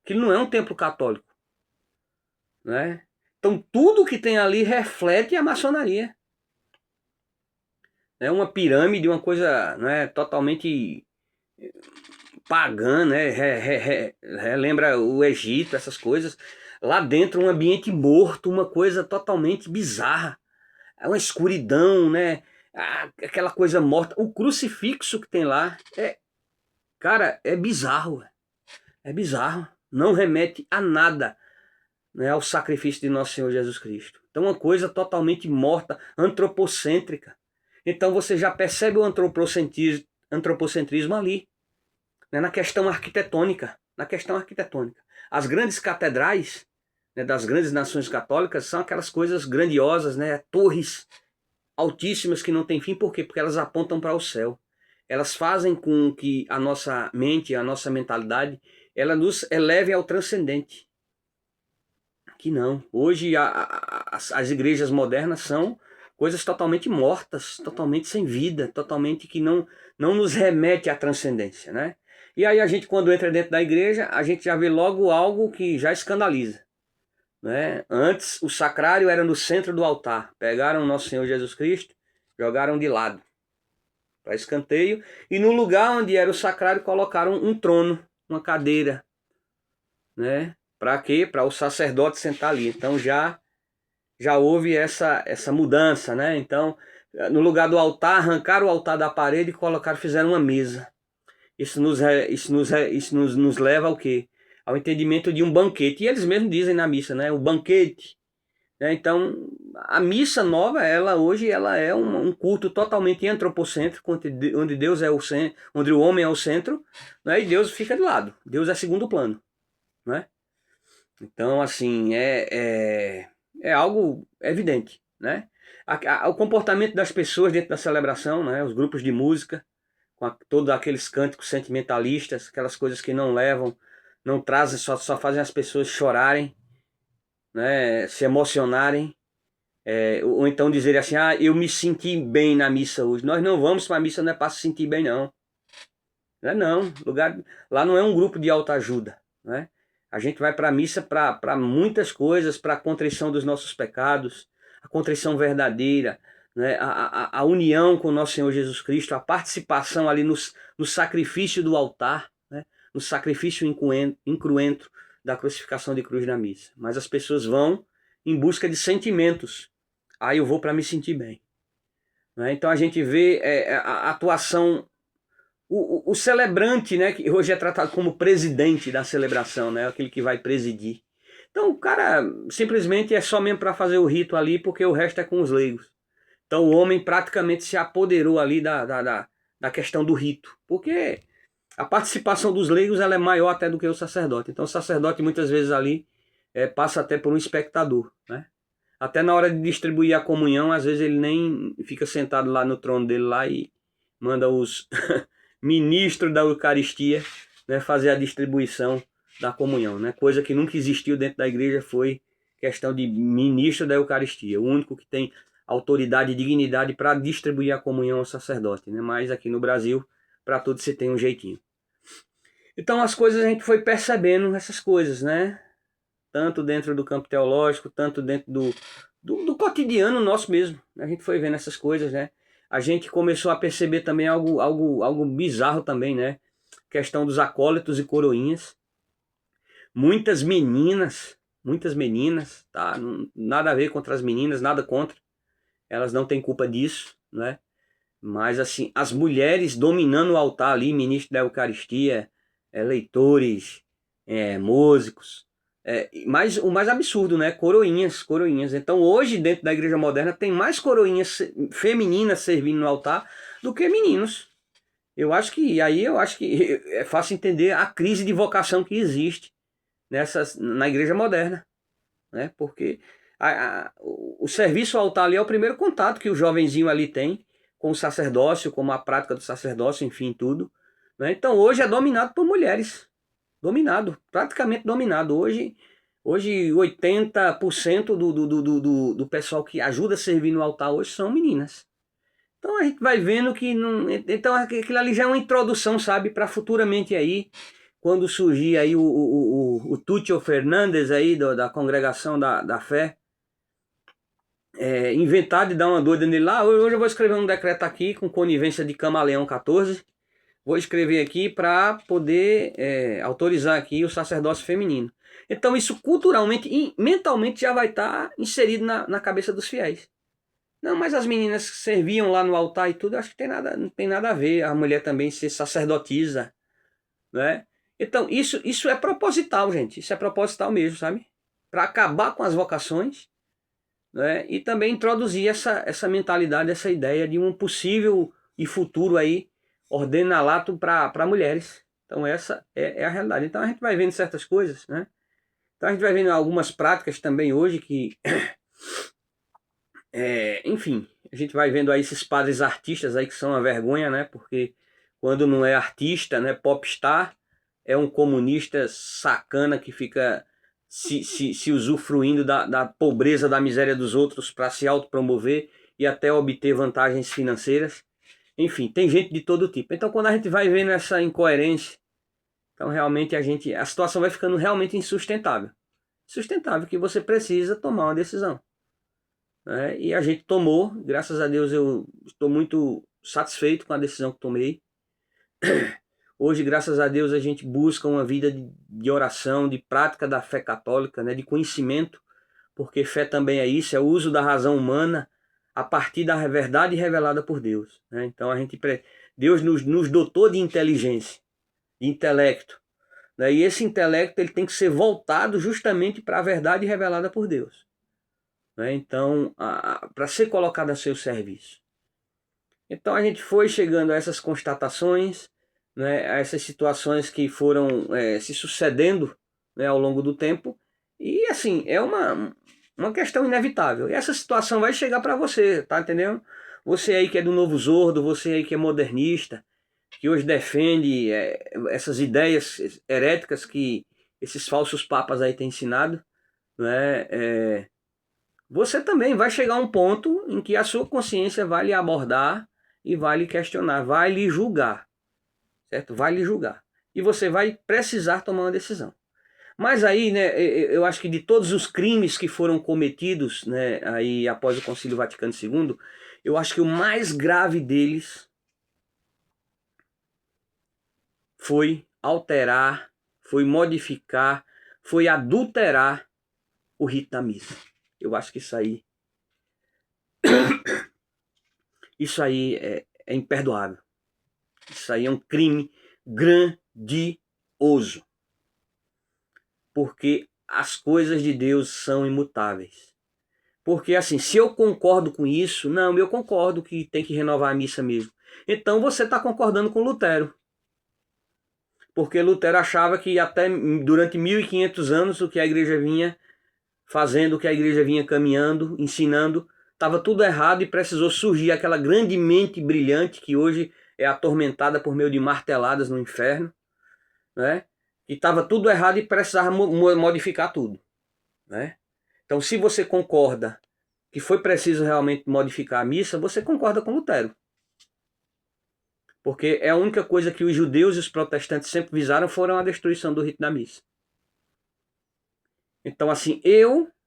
Aquilo não é um templo católico. Né? Então tudo que tem ali reflete a maçonaria. É uma pirâmide, uma coisa, né, totalmente pagã, né? Lembra o Egito, essas coisas. Lá dentro um ambiente morto, uma coisa totalmente bizarra. É uma escuridão, né? Aquela coisa morta. O crucifixo que tem lá cara, é bizarro. É bizarro. Não remete a nada, né, ao sacrifício de nosso Senhor Jesus Cristo. Então uma coisa totalmente morta, antropocêntrica. Então você já percebe o antropocentrismo ali, né, na questão arquitetônica. As grandes catedrais, né, das grandes nações católicas são aquelas coisas grandiosas, né, torres altíssimas que não tem fim. Por quê? Porque elas apontam para o céu. Elas fazem com que a nossa mente, a nossa mentalidade, ela nos eleve ao transcendente. Que não. Hoje as igrejas modernas são coisas totalmente mortas, totalmente sem vida, totalmente que não nos remete à transcendência, né? E aí a gente, quando entra dentro da igreja, a gente já vê logo algo que já escandaliza, né? Antes, o sacrário era no centro do altar. Pegaram o nosso Senhor Jesus Cristo, jogaram de lado, para escanteio. E no lugar onde era o sacrário, colocaram um trono, uma cadeira, né? Para quê? Para o sacerdote sentar ali. Então já houve essa mudança, né? Então, no lugar do altar, arrancaram o altar da parede e colocaram, fizeram uma mesa. Isso nos leva ao quê? Ao entendimento de um banquete. E eles mesmos dizem na missa, né? O banquete. Né? Então, a missa nova, hoje ela é um culto totalmente antropocêntrico, onde Deus é o centro, onde o homem é o centro, né? E Deus fica de lado. Deus é segundo plano, né? Então, assim, é algo evidente, né? O comportamento das pessoas dentro da celebração, né? Os grupos de música, com todos aqueles cânticos sentimentalistas, aquelas coisas que não levam, não trazem, só fazem as pessoas chorarem, né? Se emocionarem, ou então dizerem assim, eu me senti bem na missa hoje. Nós não vamos para a missa, não é para se sentir bem, não. Não é não. Lá não é um grupo de autoajuda, né? A gente vai para a missa para muitas coisas, para a contrição dos nossos pecados, a contrição verdadeira, né? A união com o nosso Senhor Jesus Cristo, a participação ali no sacrifício do altar, né? No sacrifício incruento da crucificação de cruz na missa. Mas as pessoas vão em busca de sentimentos. Eu vou para me sentir bem, né? Então a gente vê a atuação. O celebrante, né, que hoje é tratado como presidente da celebração, né, aquele que vai presidir. Então o cara simplesmente é só mesmo para fazer o rito ali, porque o resto é com os leigos. Então o homem praticamente se apoderou ali da questão do rito, porque a participação dos leigos ela é maior até do que o sacerdote. Então o sacerdote muitas vezes ali passa até por um espectador, né? Até na hora de distribuir a comunhão, às vezes ele nem fica sentado lá no trono dele lá e manda os ministro da Eucaristia, né, fazer a distribuição da comunhão, né? Coisa que nunca existiu dentro da igreja foi questão de ministro da Eucaristia. O único que tem autoridade e dignidade para distribuir a comunhão ao sacerdote, né? Mas aqui no Brasil, para tudo se tem um jeitinho. Então as coisas a gente foi percebendo essas coisas, né? Tanto dentro do campo teológico, tanto dentro do cotidiano nosso mesmo. A gente foi vendo essas coisas, né? A gente começou a perceber também algo bizarro também, né? Questão dos acólitos e coroinhas. Muitas meninas, tá? Nada a ver contra as meninas, nada contra. Elas não têm culpa disso, né? Mas assim, as mulheres dominando o altar ali, ministro da Eucaristia, leitores, músicos. Mas o mais absurdo, né? Coroinhas. Então hoje dentro da igreja moderna tem mais coroinhas femininas servindo no altar do que meninos. Eu acho que é fácil entender a crise de vocação que existe na igreja moderna, né? Porque o serviço ao altar ali é o primeiro contato que o jovenzinho ali tem com o sacerdócio, com a prática do sacerdócio, enfim, tudo, né? Então hoje é dominado por mulheres. Praticamente dominado. Hoje 80% do pessoal que ajuda a servir no altar hoje são meninas. Então a gente vai vendo que não. Então aquilo ali já é uma introdução, sabe, para futuramente aí, quando surgir aí o Túcio Fernandes aí da Congregação da Fé, inventar de dar uma doida nele lá. Hoje eu vou escrever um decreto aqui com conivência de Camaleão 14. Vou escrever aqui para poder autorizar aqui o sacerdócio feminino. Então isso culturalmente e mentalmente já vai estar inserido na cabeça dos fiéis. Não, mas as meninas serviam lá no altar e tudo, acho que não tem nada a ver. A mulher também ser sacerdotisa, né? Então isso é proposital, gente. Isso é proposital mesmo, sabe? Para acabar com as vocações, né? E também introduzir essa mentalidade, essa ideia de um possível e futuro aí ordenalato para mulheres. Então essa é a realidade. Então a gente vai vendo certas coisas, né? Então a gente vai vendo algumas práticas também hoje que, enfim, a gente vai vendo aí esses padres artistas aí que são uma vergonha, né? Porque quando não é artista, né, popstar, é um comunista sacana que fica se usufruindo da pobreza, da miséria dos outros para se autopromover e até obter vantagens financeiras. Enfim, tem gente de todo tipo. Então quando a gente vai vendo essa incoerência, Então realmente a situação vai ficando realmente insustentável. Sustentável que você precisa tomar uma decisão. Né? E a gente tomou, graças a Deus eu estou muito satisfeito com a decisão que tomei. Hoje, graças a Deus, a gente busca uma vida de oração, de prática da fé católica, né? De conhecimento, porque fé também é isso, é o uso da razão humana a partir da verdade revelada por Deus. Né? Então Deus nos dotou de inteligência, de intelecto. Né? E esse intelecto ele tem que ser voltado justamente para a verdade revelada por Deus. Né? Então, para ser colocado a seu serviço. Então a gente foi chegando a essas constatações, né, a essas situações que foram se sucedendo, né, ao longo do tempo. E assim, é uma questão inevitável. E essa situação vai chegar para você, tá entendendo? Você aí que é do Novo Zordo, você aí que é modernista, que hoje defende essas ideias heréticas que esses falsos papas aí têm ensinado, né? Você também vai chegar a um ponto em que a sua consciência vai lhe abordar e vai lhe questionar, vai lhe julgar, certo? Vai lhe julgar. E você vai precisar tomar uma decisão. Mas aí, né, eu acho que de todos os crimes que foram cometidos, né, aí após o Concílio Vaticano II, eu acho que o mais grave deles foi alterar, foi modificar, foi adulterar o rito da missa. Eu acho que isso aí é imperdoável. Isso aí é um crime grandioso. Porque as coisas de Deus são imutáveis. Porque assim, se eu concordo com isso, não, eu concordo que tem que renovar a missa mesmo. Então você está concordando com Lutero. Porque Lutero achava que até durante 1500 anos o que a igreja vinha fazendo, o que a igreja vinha caminhando, ensinando, estava tudo errado e precisou surgir aquela grande mente brilhante que hoje é atormentada por meio de marteladas no inferno, né? E estava tudo errado e precisava modificar tudo, né? Então, se você concorda que foi preciso realmente modificar a missa, você concorda com Lutero. Porque é a única coisa que os judeus e os protestantes sempre visaram foram a destruição do rito da missa. Então, assim,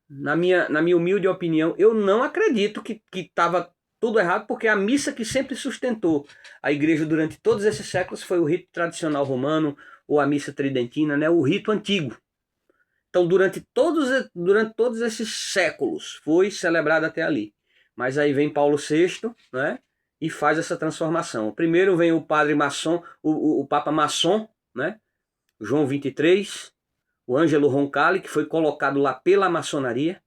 na minha humilde opinião, eu não acredito que estava tudo errado, porque a missa que sempre sustentou a igreja durante todos esses séculos foi o rito tradicional romano, ou a missa tridentina, né, o rito antigo. Então, durante todos esses séculos, foi celebrado até ali. Mas aí vem Paulo VI, né, e faz essa transformação. Primeiro vem o padre maçom, o Papa maçom, né, João 23, o Ângelo Roncalli, que foi colocado lá pela maçonaria,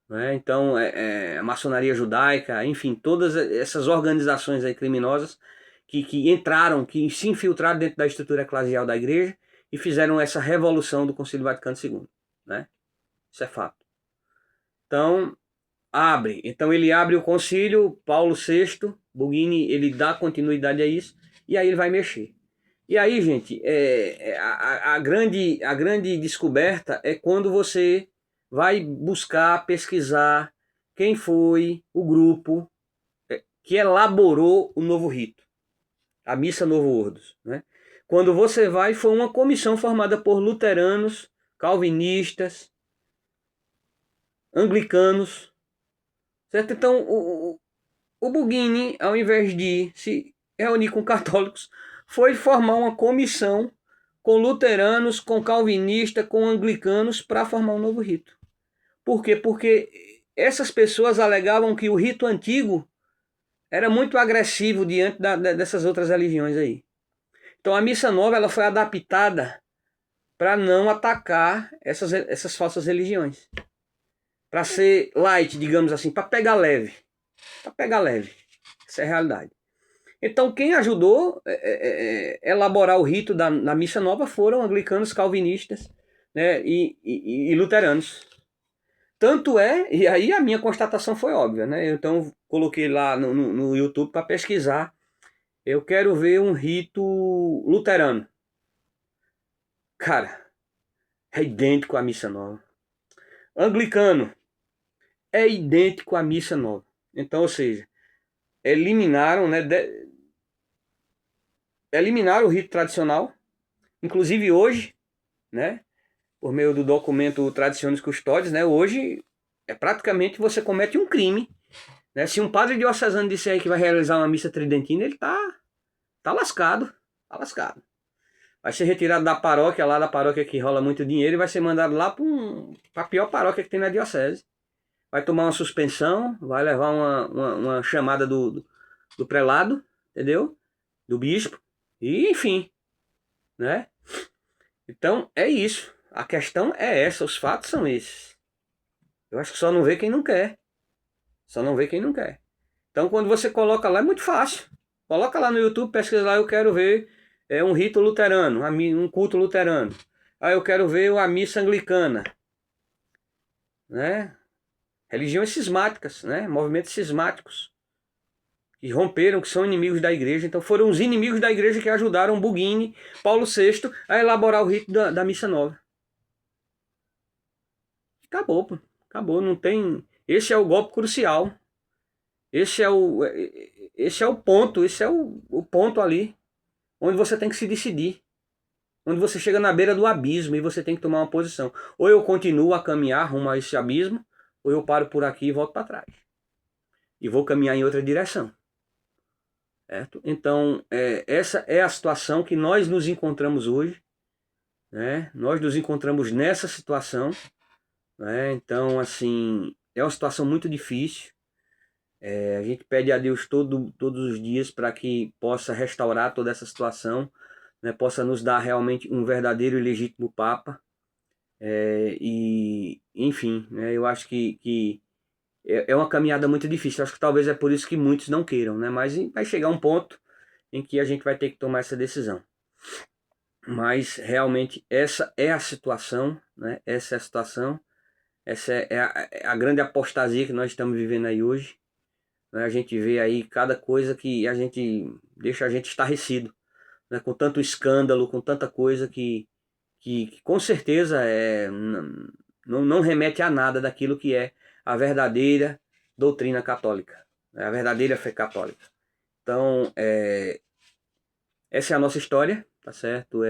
né? Então a maçonaria judaica, enfim, todas essas organizações aí criminosas que entraram, que se infiltraram dentro da estrutura eclesial da igreja e fizeram essa revolução do Concílio Vaticano II, né? Isso é fato. Então ele abre o concílio, Paulo VI, Bugini, ele dá continuidade a isso, e aí ele vai mexer. E aí, gente, a grande descoberta é quando você vai buscar, pesquisar quem foi o grupo que elaborou o novo rito, a Missa Novo Ordos, né? Quando você vai, foi uma comissão formada por luteranos, calvinistas, anglicanos, certo? Então, o Bugini, ao invés de se reunir com católicos, foi formar uma comissão com luteranos, com calvinistas, com anglicanos para formar um novo rito. Por quê? Porque essas pessoas alegavam que o rito antigo era muito agressivo diante dessas outras religiões aí. Então a missa nova ela foi adaptada para não atacar essas falsas religiões. Para ser light, digamos assim, para pegar leve. Para pegar leve. Essa é a realidade. Então quem ajudou a elaborar o rito da missa nova foram anglicanos, calvinistas, né, e luteranos. Tanto e aí a minha constatação foi óbvia, né? Então coloquei lá no YouTube para pesquisar. Eu quero ver um rito luterano. Cara, é idêntico à missa nova. Anglicano é idêntico à missa nova. Então, ou seja, eliminaram, né? Eliminaram o rito tradicional, Inclusive hoje, né, por meio do documento Traditionis Custodes, né, hoje é praticamente você comete um crime, né? Se um padre diocesano disser aí que vai realizar uma missa tridentina, ele tá lascado, tá lascado. Vai ser retirado da paróquia, lá da paróquia que rola muito dinheiro, e vai ser mandado lá para a pior paróquia que tem na diocese. Vai tomar uma suspensão, vai levar uma chamada do prelado, entendeu? Do bispo, e enfim, né? Então é isso. A questão é essa, os fatos são esses. Eu acho que só não vê quem não quer. Só não vê quem não quer. Então quando você coloca lá é muito fácil. Coloca lá no YouTube, pesquisa lá, eu quero ver um rito luterano, um culto luterano. Ah, eu quero ver a missa anglicana, né? Religiões cismáticas, né? Movimentos cismáticos que romperam, que são inimigos da igreja. Então foram os inimigos da igreja que ajudaram Bugini, Paulo VI, a elaborar o rito da missa nova. Acabou, pô. Acabou, não tem... Esse é o golpe crucial. Esse é o ponto, esse é o ponto ali, onde você tem que se decidir. Onde você chega na beira do abismo e você tem que tomar uma posição. Ou eu continuo a caminhar rumo a esse abismo, ou eu paro por aqui e volto para trás. E vou caminhar em outra direção. Certo? Então, essa é a situação que nós nos encontramos hoje. Né? Nós nos encontramos nessa situação. Né? Então, assim, é uma situação muito difícil. A gente pede a Deus todos os dias para que possa restaurar toda essa situação, né? Possa nos dar realmente um verdadeiro e legítimo Papa. E, enfim, né? Eu acho que é uma caminhada muito difícil. Eu acho que talvez é por isso que muitos não queiram, né? Mas vai chegar um ponto em que a gente vai ter que tomar essa decisão. Mas realmente essa é a situação, né? Essa é a situação. Essa é a grande apostasia que nós estamos vivendo aí hoje. Né? A gente vê aí cada coisa que a gente deixa a gente estarrecido, né? Com tanto escândalo, com tanta coisa que com certeza não remete a nada daquilo que é a verdadeira doutrina católica, né? A verdadeira fé católica. Então, essa é a nossa história, tá certo?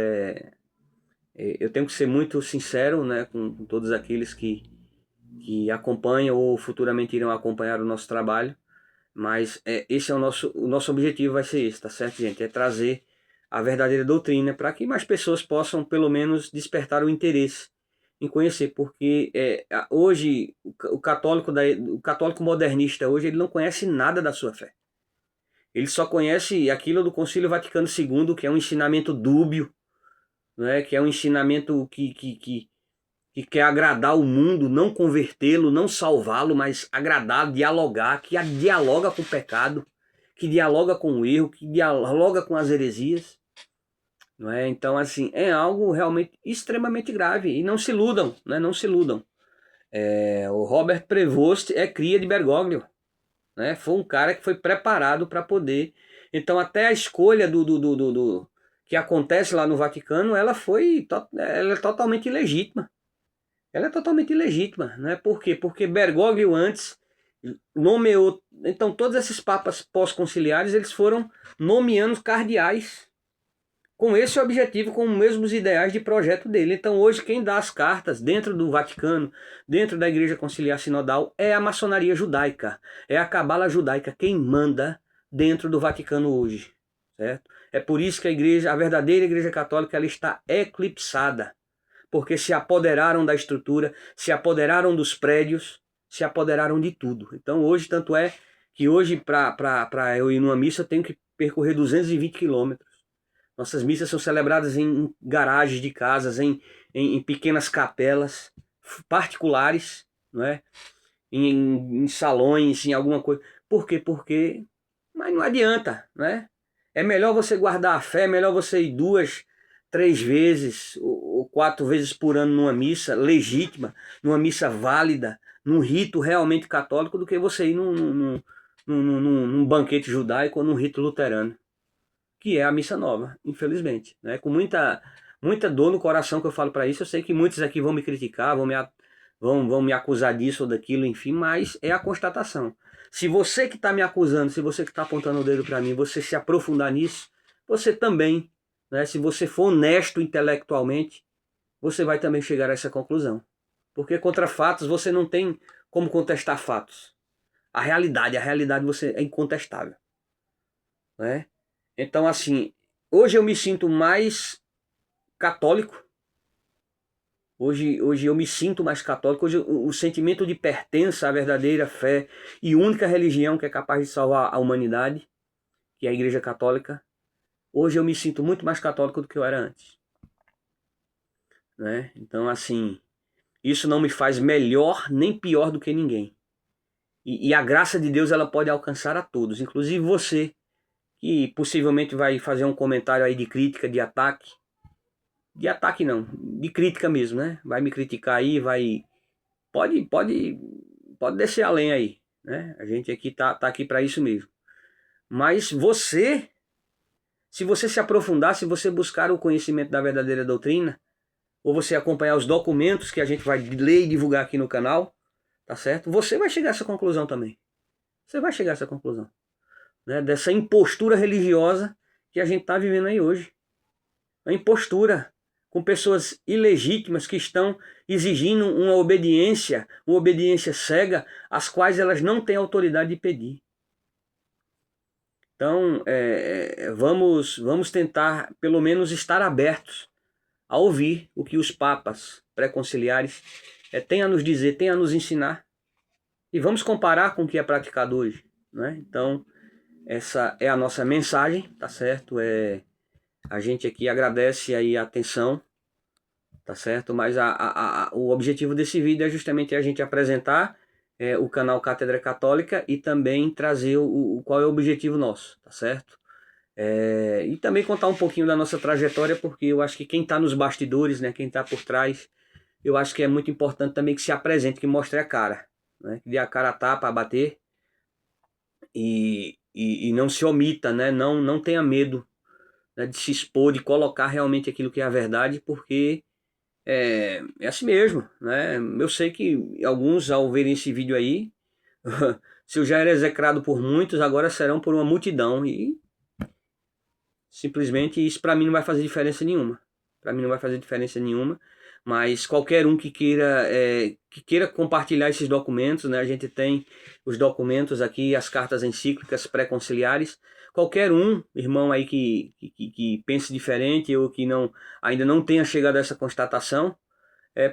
Eu tenho que ser muito sincero, né, com todos aqueles que acompanham ou futuramente irão acompanhar o nosso trabalho. Mas esse é o nosso objetivo, vai ser esse, tá certo, gente? É trazer a verdadeira doutrina para que mais pessoas possam, pelo menos, despertar o interesse em conhecer. Porque hoje, o católico modernista, hoje, ele não conhece nada da sua fé. Ele só conhece aquilo do Concílio Vaticano II, que é um ensinamento dúbio, né? Que é um ensinamento que quer agradar o mundo, não convertê-lo, não salvá-lo, mas agradar, dialogar, que dialoga com o pecado, que dialoga com o erro, que dialoga com as heresias. Não é? Então, assim, é algo realmente extremamente grave. E não se iludam, né? Não se iludam. O Robert Prevost é cria de Bergoglio. Né? Foi um cara que foi preparado para poder... Então, até a escolha do que acontece lá no Vaticano, ela é totalmente ilegítima. Ela é totalmente ilegítima, né? Por quê? Porque Bergoglio antes nomeou... Então todos esses papas pós-conciliares, eles foram nomeando cardeais com esse objetivo, com os mesmos ideais de projeto dele. Então hoje quem dá as cartas dentro do Vaticano, dentro da Igreja Conciliar Sinodal, é a maçonaria judaica, é a cabala judaica quem manda dentro do Vaticano hoje, certo? É por isso que a verdadeira Igreja Católica, ela está eclipsada. Porque se apoderaram da estrutura, se apoderaram dos prédios, se apoderaram de tudo. Então hoje, tanto é que hoje para eu ir numa missa eu tenho que percorrer 220 quilômetros. Nossas missas são celebradas em garagens de casas, em pequenas capelas particulares, não é? Em salões, em alguma coisa. Por quê? Porque... Mas não adianta, né? É melhor você guardar a fé, é melhor você ir 2, 3 vezes ou 4 vezes por ano numa missa legítima, numa missa válida, num rito realmente católico, do que você ir num banquete judaico ou num rito luterano, que é a missa nova, infelizmente. Né? Com muita dor no coração que eu falo para isso. Eu sei que muitos aqui vão me criticar, vão me acusar disso ou daquilo, enfim, mas é a constatação. Se você que está me acusando, se você que está apontando o dedo para mim, você se aprofundar nisso, você também né, se você for honesto intelectualmente, você vai também chegar a essa conclusão. Porque contra fatos você não tem como contestar fatos. A realidade você é incontestável, né? Então, assim, hoje eu me sinto mais católico. Hoje eu me sinto mais católico. Hoje o sentimento de pertença à verdadeira fé e única religião que é capaz de salvar a humanidade, que é a Igreja Católica. Hoje eu me sinto muito mais católico do que eu era antes, né? Então, assim, isso não me faz melhor nem pior do que ninguém. E a graça de Deus ela pode alcançar a todos, inclusive você, que possivelmente vai fazer um comentário aí de crítica, de ataque. De ataque não, de crítica mesmo, né? Vai me criticar aí, vai... Pode descer além aí, né? A gente aqui tá aqui para isso mesmo. Mas você, se você se aprofundar, se você buscar o conhecimento da verdadeira doutrina, ou você acompanhar os documentos que a gente vai ler e divulgar aqui no canal, tá certo? Você vai chegar a essa conclusão também. Você vai chegar a essa conclusão, né? Dessa impostura religiosa que a gente está vivendo aí hoje. A impostura com pessoas ilegítimas que estão exigindo uma obediência cega, às quais elas não têm autoridade de pedir. Então, vamos tentar, pelo menos, estar abertos a ouvir o que os papas pré-conciliares têm a nos dizer, têm a nos ensinar. E vamos comparar com o que é praticado hoje, né? Então, essa é a nossa mensagem, tá certo? A gente aqui agradece aí a atenção, tá certo? Mas o objetivo desse vídeo é justamente a gente apresentar o canal Cátedra Católica e também trazer qual é o objetivo nosso, tá certo? E também contar um pouquinho da nossa trajetória, porque eu acho que quem está nos bastidores, né, quem está por trás, eu acho que é muito importante também que se apresente, que mostre a cara, né, que dê a cara a tapa, a bater e não se omita, né, não tenha medo, né, de se expor, de colocar realmente aquilo que é a verdade, porque é assim mesmo, né? Eu sei que alguns, ao verem esse vídeo aí, se eu já era execrado por muitos, agora serão por uma multidão. E simplesmente isso para mim não vai fazer diferença nenhuma. Para mim não vai fazer diferença nenhuma. Mas qualquer um que queira compartilhar esses documentos, né? A gente tem os documentos aqui, as cartas encíclicas pré-conciliares. Qualquer um, irmão aí que pense diferente ou que ainda não tenha chegado a essa constatação,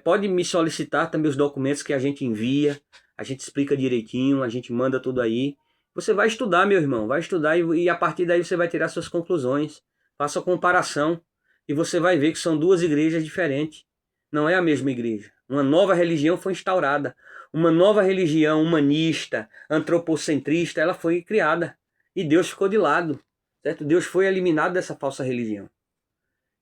pode me solicitar também os documentos que a gente envia, a gente explica direitinho, a gente manda tudo aí. Você vai estudar, meu irmão, vai estudar e a partir daí você vai tirar suas conclusões. Faça a comparação e você vai ver que são duas igrejas diferentes. Não é a mesma igreja. Uma nova religião foi instaurada. Uma nova religião humanista, antropocentrista, ela foi criada. E Deus ficou de lado, certo? Deus foi eliminado dessa falsa religião.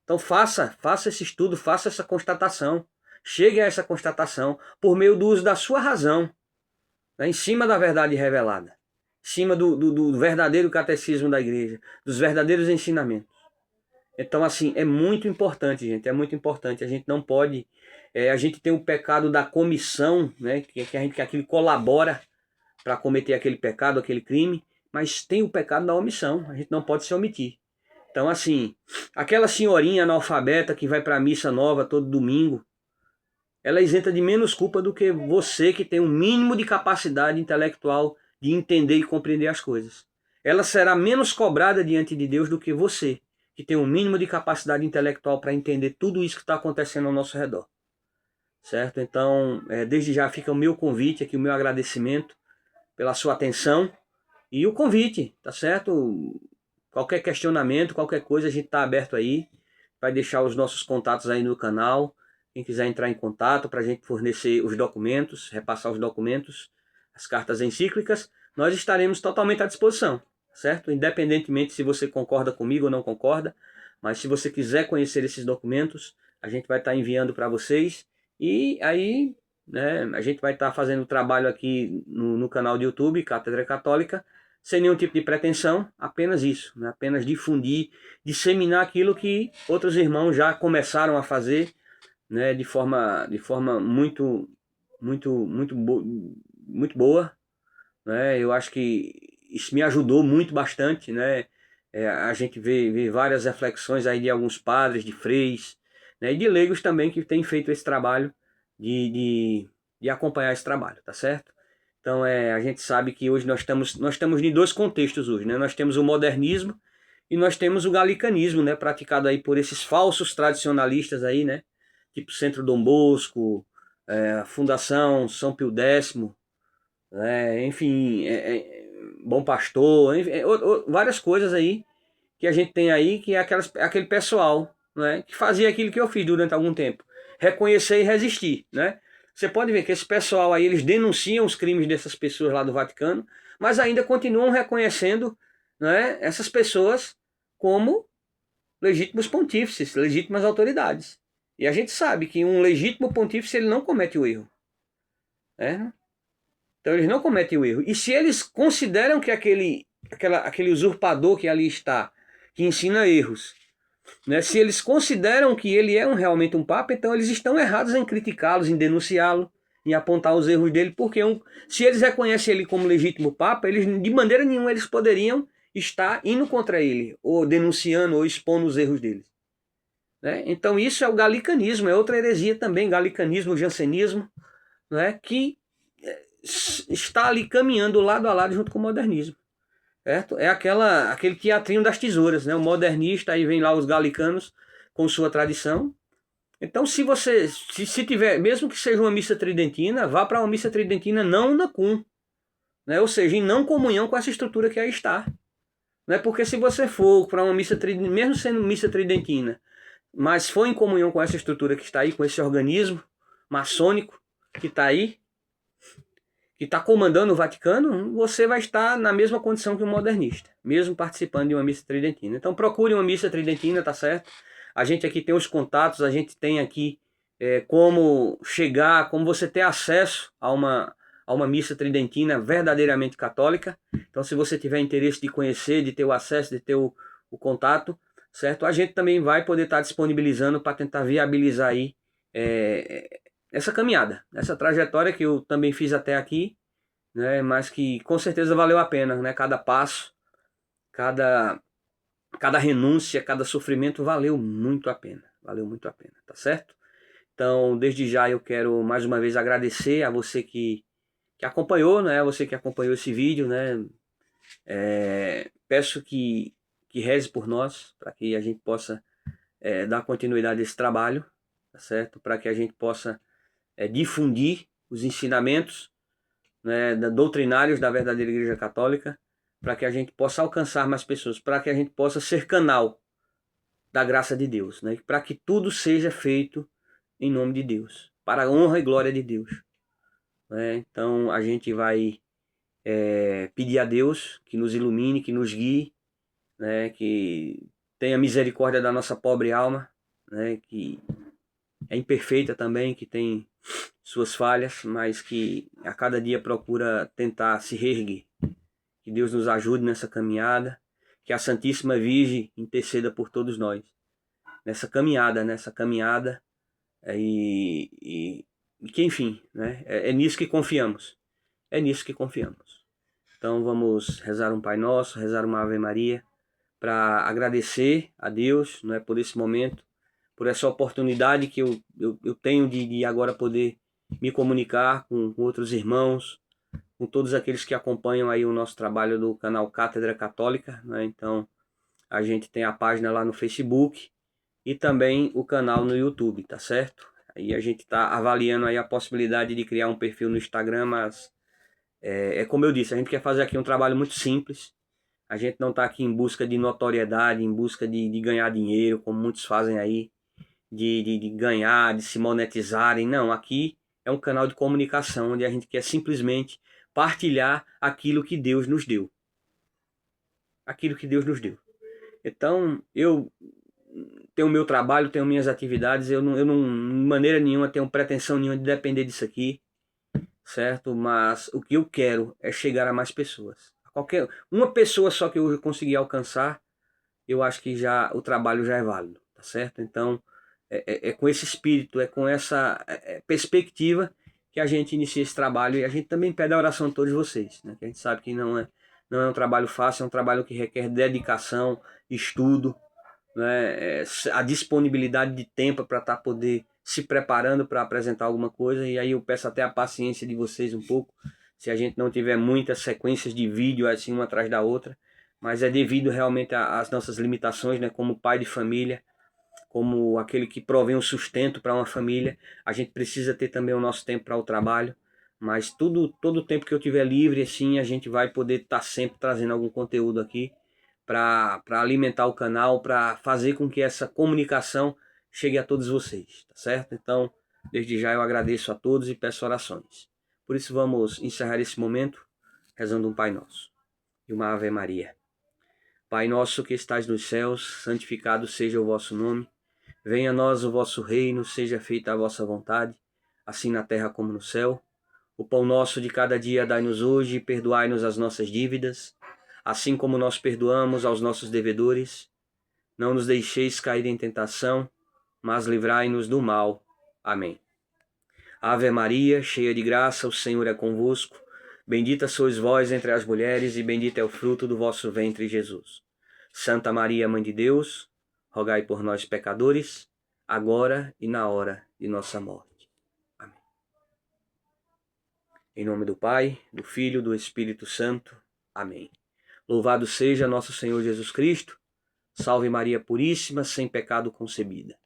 Então faça esse estudo, faça essa constatação. Chegue a essa constatação por meio do uso da sua razão, né, em cima da verdade revelada, em cima do verdadeiro catecismo da igreja, dos verdadeiros ensinamentos. Então, assim, é muito importante, gente, é muito importante. A gente não pode... a gente tem o pecado da comissão, né, que aquilo colabora para cometer aquele pecado, aquele crime, mas tem o pecado da omissão, a gente não pode se omitir. Então, assim, aquela senhorinha analfabeta que vai para a missa nova todo domingo, ela é isenta de menos culpa do que você que tem um mínimo de capacidade intelectual de entender e compreender as coisas. Ela será menos cobrada diante de Deus do que você, que tem um mínimo de capacidade intelectual para entender tudo isso que está acontecendo ao nosso redor. Certo? Então, desde já fica o meu convite aqui, o meu agradecimento pela sua atenção e o convite, tá certo? Qualquer questionamento, qualquer coisa, a gente está aberto aí. Vai deixar os nossos contatos aí no canal. Quem quiser entrar em contato para a gente fornecer os documentos, repassar os documentos, as cartas encíclicas, nós estaremos totalmente à disposição, certo? Independentemente se você concorda comigo ou não concorda, mas se você quiser conhecer esses documentos, a gente vai estar enviando para vocês. E aí, né, a gente vai estar fazendo o trabalho aqui no canal de YouTube, Cátedra Católica, sem nenhum tipo de pretensão, apenas isso, né? Apenas difundir, disseminar aquilo que outros irmãos já começaram a fazer, né, de forma muito boa, né? Eu acho que isso me ajudou bastante, né? A gente vê várias reflexões aí de alguns padres, de freis, né, e de leigos também que têm feito esse trabalho de acompanhar esse trabalho, tá certo? Então a gente sabe que hoje nós estamos em dois contextos hoje, né? Nós temos o modernismo e nós temos o galicanismo, né? Praticado aí por esses falsos tradicionalistas aí, né? Tipo Centro Dom Bosco, Fundação São Pio X, enfim, Bom Pastor, enfim, várias coisas aí que a gente tem aí, que é aquele pessoal, né, que fazia aquilo que eu fiz durante algum tempo, reconhecer e resistir, né? Você pode ver que esse pessoal aí, eles denunciam os crimes dessas pessoas lá do Vaticano, mas ainda continuam reconhecendo, né, essas pessoas como legítimos pontífices, legítimas autoridades. E a gente sabe que um legítimo pontífice, ele não comete o erro, né? Então eles não cometem o erro. E se eles consideram que aquele usurpador que ali está, que ensina erros, né, se eles consideram que ele é realmente um papa, então eles estão errados em criticá-los, em denunciá-lo, em apontar os erros dele, porque se eles reconhecem ele como legítimo papa, eles de maneira nenhuma eles poderiam estar indo contra ele, ou denunciando, ou expondo os erros dele. Né? Então isso é o galicanismo, é outra heresia também, galicanismo, jansenismo, né, que está ali caminhando lado a lado junto com o modernismo. Certo? É aquele teatrinho das tesouras, né? O modernista, aí vem lá os galicanos com sua tradição. Então, se tiver, mesmo que seja uma missa tridentina, vá para uma missa tridentina não na cum, né? Ou seja, em não comunhão com essa estrutura que aí está. Né? Porque se você for para uma missa tridentina, mesmo sendo missa tridentina, mas for em comunhão com essa estrutura que está aí, com esse organismo maçônico que está aí, que está comandando o Vaticano, você vai estar na mesma condição que um modernista, mesmo participando de uma missa tridentina. Então procure uma missa tridentina, tá certo? A gente aqui tem os contatos, a gente tem aqui como chegar, como você ter acesso a uma missa tridentina verdadeiramente católica. Então se você tiver interesse de conhecer, de ter o acesso, de ter o contato, certo? A gente também vai poder estar disponibilizando para tentar viabilizar aí essa caminhada, essa trajetória que eu também fiz até aqui, né, mas que com certeza valeu a pena, né? Cada passo, cada renúncia, cada sofrimento valeu muito a pena, tá certo? Então, desde já eu quero mais uma vez agradecer a você que acompanhou, né? Você que acompanhou esse vídeo, né? Peço que reze por nós, para que a gente possa dar continuidade a esse trabalho, tá certo? Para que a gente possa difundir os ensinamentos, né, doutrinários da verdadeira Igreja Católica, para que a gente possa alcançar mais pessoas, para que a gente possa ser canal da graça de Deus, né, para que tudo seja feito em nome de Deus, para a honra e glória de Deus. Né? Então a gente vai pedir a Deus que nos ilumine, que nos guie, né, que tenha misericórdia da nossa pobre alma, né, que é imperfeita também, que tem suas falhas, mas que a cada dia procura tentar se reerguer. Que Deus nos ajude nessa caminhada, que a Santíssima Virgem interceda por todos nós nessa caminhada e que enfim, né? É nisso que confiamos, é nisso que confiamos. Então vamos rezar um Pai Nosso, rezar uma Ave Maria, para agradecer a Deus, não é, por esse momento, por essa oportunidade que eu tenho de agora poder me comunicar com outros irmãos, com todos aqueles que acompanham aí o nosso trabalho do canal Cátedra Católica, né? Então a gente tem a página lá no Facebook e também o canal no YouTube, tá certo? Aí a gente está avaliando aí a possibilidade de criar um perfil no Instagram, mas como eu disse, a gente quer fazer aqui um trabalho muito simples. A gente não está aqui em busca de notoriedade, em busca de ganhar dinheiro, como muitos fazem aí, de ganhar, de se monetizarem. Não, aqui é um canal de comunicação, onde a gente quer simplesmente partilhar aquilo que Deus nos deu. Aquilo que Deus nos deu. Então, eu tenho o meu trabalho, tenho minhas atividades, eu não, de maneira nenhuma, tenho pretensão nenhuma de depender disso aqui, certo? Mas o que eu quero é chegar a mais pessoas. Uma pessoa só que eu conseguir alcançar, eu acho que já o trabalho já é válido, tá certo? Então, é com esse espírito, é com essa perspectiva que a gente inicia esse trabalho, e a gente também pede a oração de todos vocês, né? Que a gente sabe que Não é um trabalho fácil, é um trabalho que requer dedicação, estudo, né? A disponibilidade de tempo para estar poder se preparando para apresentar alguma coisa. E aí eu peço até a paciência de vocês um pouco, se a gente não tiver muitas sequências de vídeo assim uma atrás da outra, mas é devido realmente às nossas limitações, né? Como pai de família, como aquele que provém um sustento para uma família, a gente precisa ter também o nosso tempo para o trabalho. Mas todo o tempo que eu tiver livre, assim, a gente vai poder estar sempre trazendo algum conteúdo aqui para alimentar o canal, para fazer com que essa comunicação chegue a todos vocês, tá certo? Então, desde já eu agradeço a todos e peço orações. Por isso vamos encerrar esse momento rezando um Pai Nosso e uma Ave Maria. Pai nosso que estais nos céus, santificado seja o vosso nome. Venha a nós o vosso reino, seja feita a vossa vontade, assim na terra como no céu. O pão nosso de cada dia dai-nos hoje e perdoai-nos as nossas dívidas, assim como nós perdoamos aos nossos devedores. Não nos deixeis cair em tentação, mas livrai-nos do mal. Amém. Ave Maria, cheia de graça, o Senhor é convosco. Bendita sois vós entre as mulheres e bendito é o fruto do vosso ventre, Jesus. Santa Maria, Mãe de Deus, rogai por nós, pecadores, agora e na hora de nossa morte. Amém. Em nome do Pai, do Filho e do Espírito Santo. Amém. Louvado seja nosso Senhor Jesus Cristo. Salve Maria Puríssima, sem pecado concebida.